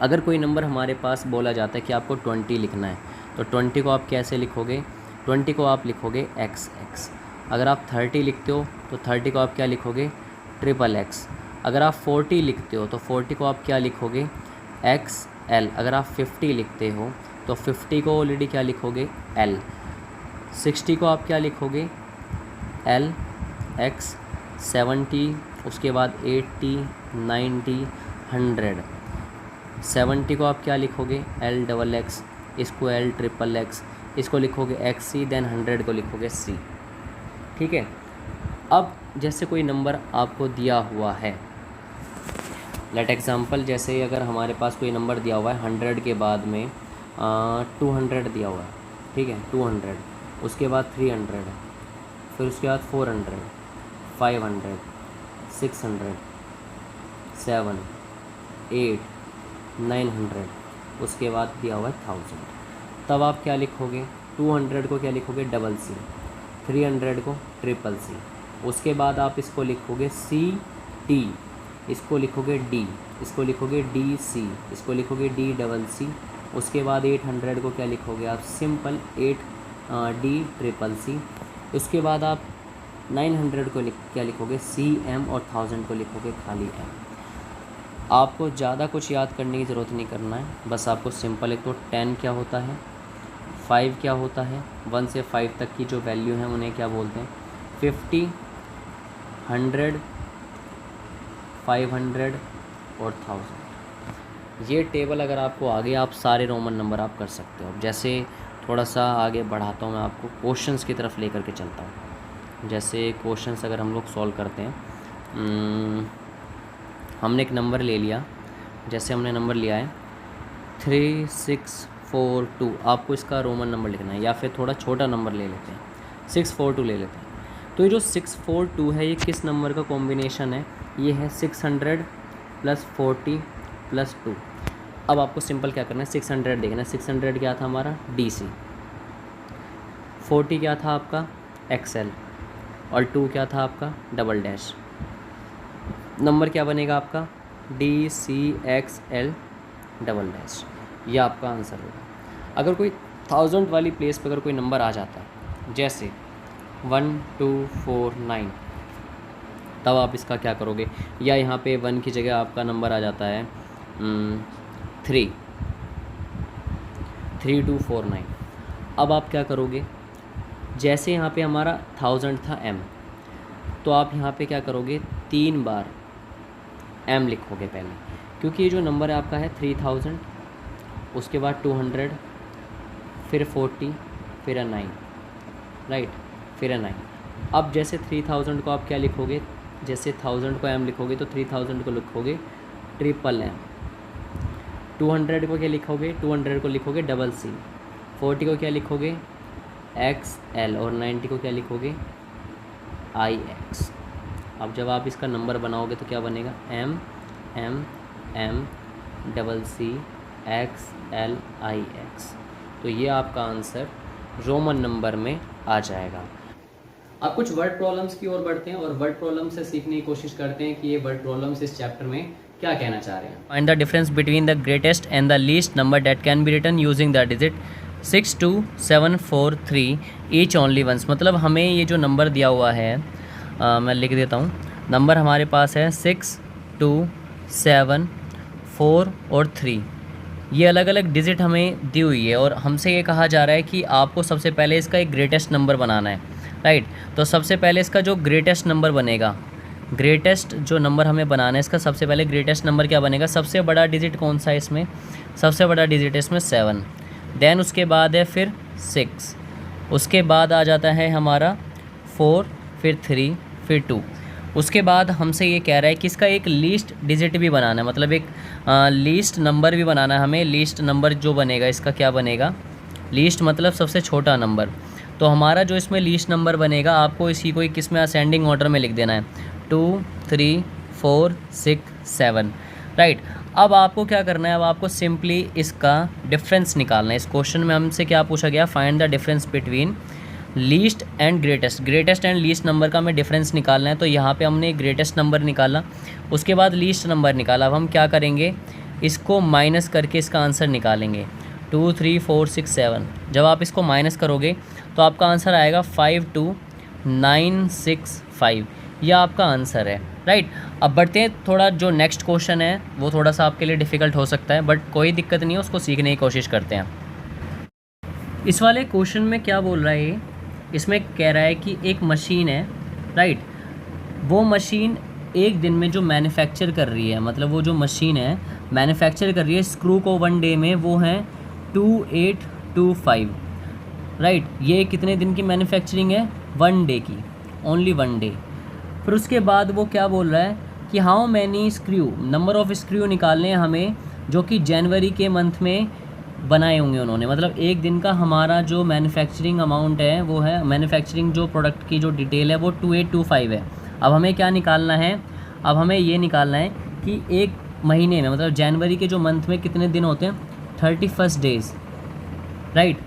अगर कोई नंबर हमारे पास बोला जाता है कि आपको 20 लिखना है, तो 20 को आप कैसे लिखोगे, 20 को आप लिखोगे XX। अगर आप 30 लिखते हो तो 30 को आप क्या लिखोगे, XXX। अगर आप 40 लिखते हो तो 40 को आप क्या लिखोगे, XL। अगर आप 50 लिखते हो तो 50 को ऑलरेडी क्या लिखोगे, L। 60 को आप क्या लिखोगे, LX। 70, उसके बाद 80 90 100। 70 को आप क्या लिखोगे, LXX, इसको LXXX, इसको लिखोगे XC, देन 100 को लिखोगे C। ठीक है। अब जैसे कोई नंबर आपको दिया हुआ है, लेट एग्जांपल, जैसे अगर हमारे पास कोई नंबर दिया हुआ है 100 के बाद में 200 दिया हुआ है, ठीक है 200, उसके बाद 300, फिर उसके बाद 400 500 600 7 8 900, उसके बाद दिया हुआ है 1000। तब आप क्या लिखोगे, 200 को क्या लिखोगे, डबल सी, 300 को ट्रिपल सी। उसके बाद आप इसको लिखोगे सी टी, इसको लिखोगे डी, इसको लिखोगे डी सी, इसको लिखोगे डी डबल सी। उसके बाद 800 को क्या लिखोगे आप, सिंपल 8 डी ट्रिपल सी। उसके बाद आप 900 को क्या लिखोगे, सी एम, और 1000 को लिखोगे खाली एम। आपको ज़्यादा कुछ याद करने की ज़रूरत नहीं करना है, बस आपको सिंपल एक तो 10 क्या होता है, 5 क्या होता है, 1 से 5 तक की जो वैल्यू हैं उन्हें क्या बोलते हैं, 50, 100, 500 और 1000। ये टेबल अगर आपको आगे, आप सारे रोमन नंबर आप कर सकते हो। जैसे थोड़ा सा आगे बढ़ाता हूँ मैं आपको, क्वेश्चंस की तरफ लेकर के चलता हूँ। जैसे क्वेश्चंस अगर हम लोग सॉल्व करते हैं, हमने एक नंबर ले लिया, जैसे हमने नंबर लिया है 3642, आपको इसका रोमन नंबर लिखना है, या फिर थोड़ा छोटा नंबर ले लेते हैं, 642 ले लेते हैं। तो ये जो 642 है, ये किस नंबर का कॉम्बिनेशन है, ये है 600 + 40 + 2। अब आपको सिंपल क्या करना है, 600 देखना है, 600 क्या था हमारा, डी सी, 40 क्या था आपका, एक्सएल, और 2 क्या था आपका, डबल डैश। नंबर क्या बनेगा आपका, D C X L double dash. ये आपका आंसर होगा। अगर कोई 1000 वाली प्लेस पर अगर कोई नंबर आ जाता है, जैसे 1249, तब आप इसका क्या करोगे, या यहाँ पे 1 की जगह आपका नंबर आ जाता है 3249। अब आप क्या करोगे, जैसे यहाँ पे हमारा 1000 था एम, तो आप यहाँ पे क्या करोगे, 3 बार एम लिखोगे पहले, क्योंकि ये जो नंबर है आपका है 3000, उसके बाद 200, फिर 40, फिर 9, राइट, फिर 9। अब जैसे 3000 को आप क्या लिखोगे, जैसे 1000 को एम लिखोगे तो 3000 को लिखोगे ट्रिपल एम। 200 को क्या लिखोगे, 200 को लिखोगे डबल सी, 40 को क्या लिखोगे, एक्स एल, और 90 को क्या लिखोगे, आई एक्स। अब जब आप इसका नंबर बनाओगे तो क्या बनेगा, M M M double C X L I X. तो ये आपका आंसर रोमन नंबर में आ जाएगा। अब कुछ वर्ड प्रॉब्लम्स की ओर बढ़ते हैं और वर्ड प्रॉब्लम से सीखने की कोशिश करते हैं कि ये वर्ड प्रॉब्लम्स इस चैप्टर में क्या कहना चाह रहे हैं। Find the difference between the greatest and the least number that can be written using the digit 62743 each only once. मतलब हमें ये जो नंबर दिया हुआ है, मैं लिख देता हूँ, नंबर हमारे पास है 6, 2, 7, 4 और 3। ये अलग अलग डिजिट हमें दी हुई है और हमसे ये कहा जा रहा है कि आपको सबसे पहले इसका एक ग्रेटेस्ट नंबर बनाना है, राइट। तो सबसे पहले इसका जो ग्रेटेस्ट नंबर बनेगा, ग्रेटेस्ट जो नंबर हमें बनाना है, इसका सबसे पहले ग्रेटेस्ट नंबर क्या बनेगा, सबसे बड़ा डिजिट कौन सा है इसमें, सबसे बड़ा डिजिट है इसमें 7, देन उसके बाद है फिर 6, उसके बाद आ जाता है हमारा 4, फिर 3, फिर 2। उसके बाद हमसे ये कह रहा है कि इसका एक लीस्ट डिजिट भी बनाना है, मतलब एक लीस्ट नंबर भी बनाना है हमें। लीस्ट नंबर जो बनेगा इसका क्या बनेगा, लीस्ट मतलब सबसे छोटा नंबर। तो हमारा जो इसमें लीस्ट नंबर बनेगा, आपको इसी को किस में, असेंडिंग ऑर्डर में लिख देना है, 2, 3, 4, 6, 7, राइट। अब आपको क्या करना है, अब आपको सिंपली इसका डिफरेंस निकालना है। इस क्वेश्चन में हमसे क्या पूछा गया, find the difference between least and greatest. Greatest and least number का हमें डिफरेंस निकालना है, तो यहाँ पे हमने ग्रेटेस्ट नंबर निकाला, उसके बाद लीस्ट नंबर निकाला। अब हम क्या करेंगे, इसको माइनस करके इसका आंसर निकालेंगे, 2, 3, 4, 6, 7। जब आप इसको माइनस करोगे तो आपका आंसर आएगा 52965। यह आपका आंसर है, राइट। अब बढ़ते हैं, थोड़ा जो नेक्स्ट क्वेश्चन है वो थोड़ा सा आपके लिए डिफ़िकल्ट हो सकता है, बट कोई दिक्कत नहीं है, उसको सीखने की कोशिश करते हैं। इस वाले क्वेश्चन में क्या बोल रहा है ये, इसमें कह रहा है कि एक मशीन है, राइट। वो मशीन एक दिन में जो मैन्युफैक्चर कर रही है, मतलब वो जो मशीन है मैन्युफैक्चर कर रही है स्क्रू को 1 डे में, वो है 2825, राइट। ये कितने दिन की मैन्युफैक्चरिंग है, 1 डे की, ओनली 1 डे। फिर उसके बाद वो क्या बोल रहा है कि how many screw, number of screw निकालने हैं हमें, जो कि जनवरी के मंथ में बनाए होंगे उन्होंने। मतलब एक दिन का हमारा जो मैन्युफैक्चरिंग अमाउंट है वो है, मैन्युफैक्चरिंग जो प्रोडक्ट की जो डिटेल है वो 2825 है। अब हमें क्या निकालना है, अब हमें ये निकालना है कि एक महीने में, मतलब जनवरी के जो मंथ में कितने दिन होते हैं, 31 डेज़, राइट।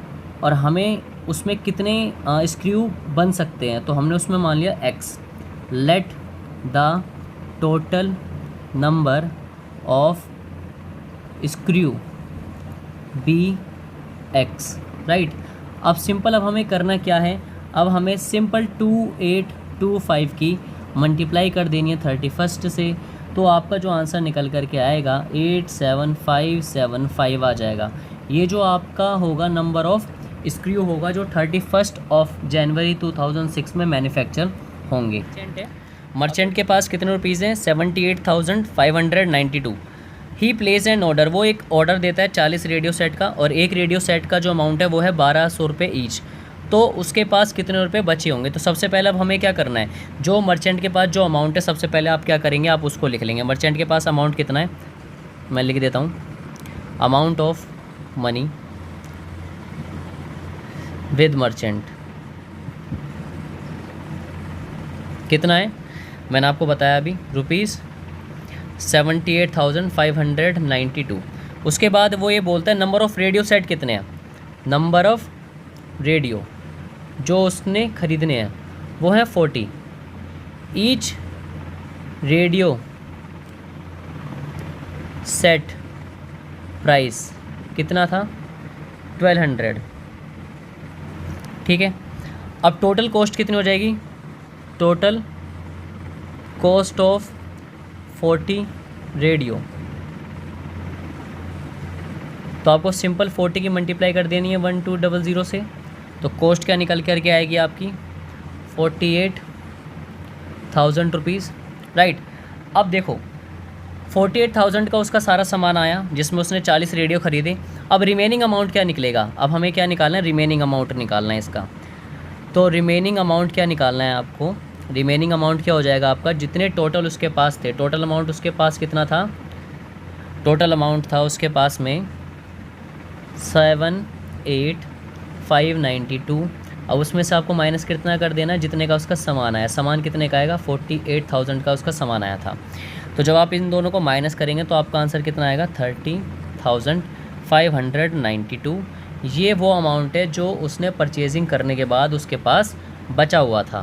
और हमें उसमें कितने स्क्रू बन सकते हैं, तो हमने उसमें मान लिया x। Let the total number of screw be x, right. अब सिंपल, अब हमें करना क्या है, अब हमें सिंपल 2825 की मल्टीप्लाई कर देनी है 31 से, तो आपका जो आंसर निकल कर के आएगा 87575 आ जाएगा। ये जो आपका होगा नंबर ऑफ स्क्रू होगा जो 31 जनवरी 2006 में मैन्युफैक्चर होंगे। मर्चेंट के पास कितने रुपीज़ हैं, 78,592। ही प्लेस एन ऑर्डर, वो एक ऑर्डर देता है 40 रेडियो सेट का, और एक रेडियो सेट का जो अमाउंट है वो है 1200 रुपये ईच। तो उसके पास कितने रुपए बचे होंगे, तो सबसे पहले अब हमें क्या करना है, जो मर्चेंट के पास जो अमाउंट है सबसे पहले आप क्या करेंगे, आप उसको लिख लेंगे। मर्चेंट के पास अमाउंट कितना है, मैं लिख देता हूँ, amount of money with merchant कितना है, मैंने आपको बताया अभी, ₹78,592। उसके बाद वो ये बोलता है नंबर ऑफ़ रेडियो सेट कितने हैं, नंबर ऑफ़ रेडियो जो उसने ख़रीदने हैं वो है 40। ईच रेडियो सेट प्राइस कितना था, 1200, ठीक है। अब टोटल कॉस्ट कितनी हो जाएगी, टोटल कॉस्ट ऑफ 40 रेडियो, तो आपको सिंपल 40 की मल्टीप्लाई कर देनी है 1200 से, तो कॉस्ट क्या निकल कर के आएगी आपकी, 48,000 रुपीज़, राइट। अब देखो 48,000 का उसका सारा सामान आया जिसमें उसने 40 रेडियो ख़रीदे। अब रिमेनिंग अमाउंट क्या निकलेगा, अब हमें क्या निकालना है, रिमेनिंग अमाउंट निकालना है इसका। तो रिमेनिंग अमाउंट क्या निकालना है आपको, रिमेनिंग अमाउंट क्या हो जाएगा आपका, जितने टोटल उसके पास थे, टोटल अमाउंट उसके पास कितना था, टोटल अमाउंट था उसके पास में 78,592। अब उसमें से आपको माइनस कितना कर देना, जितने का उसका सामान आया, सामान कितने का आएगा, 48,000 का उसका सामान आया था। तो जब आप इन दोनों को माइनस करेंगे तो आपका आंसर कितना आएगा, 30,592। ये वो अमाउंट है जो उसने परचेजिंग करने के बाद उसके पास बचा हुआ था।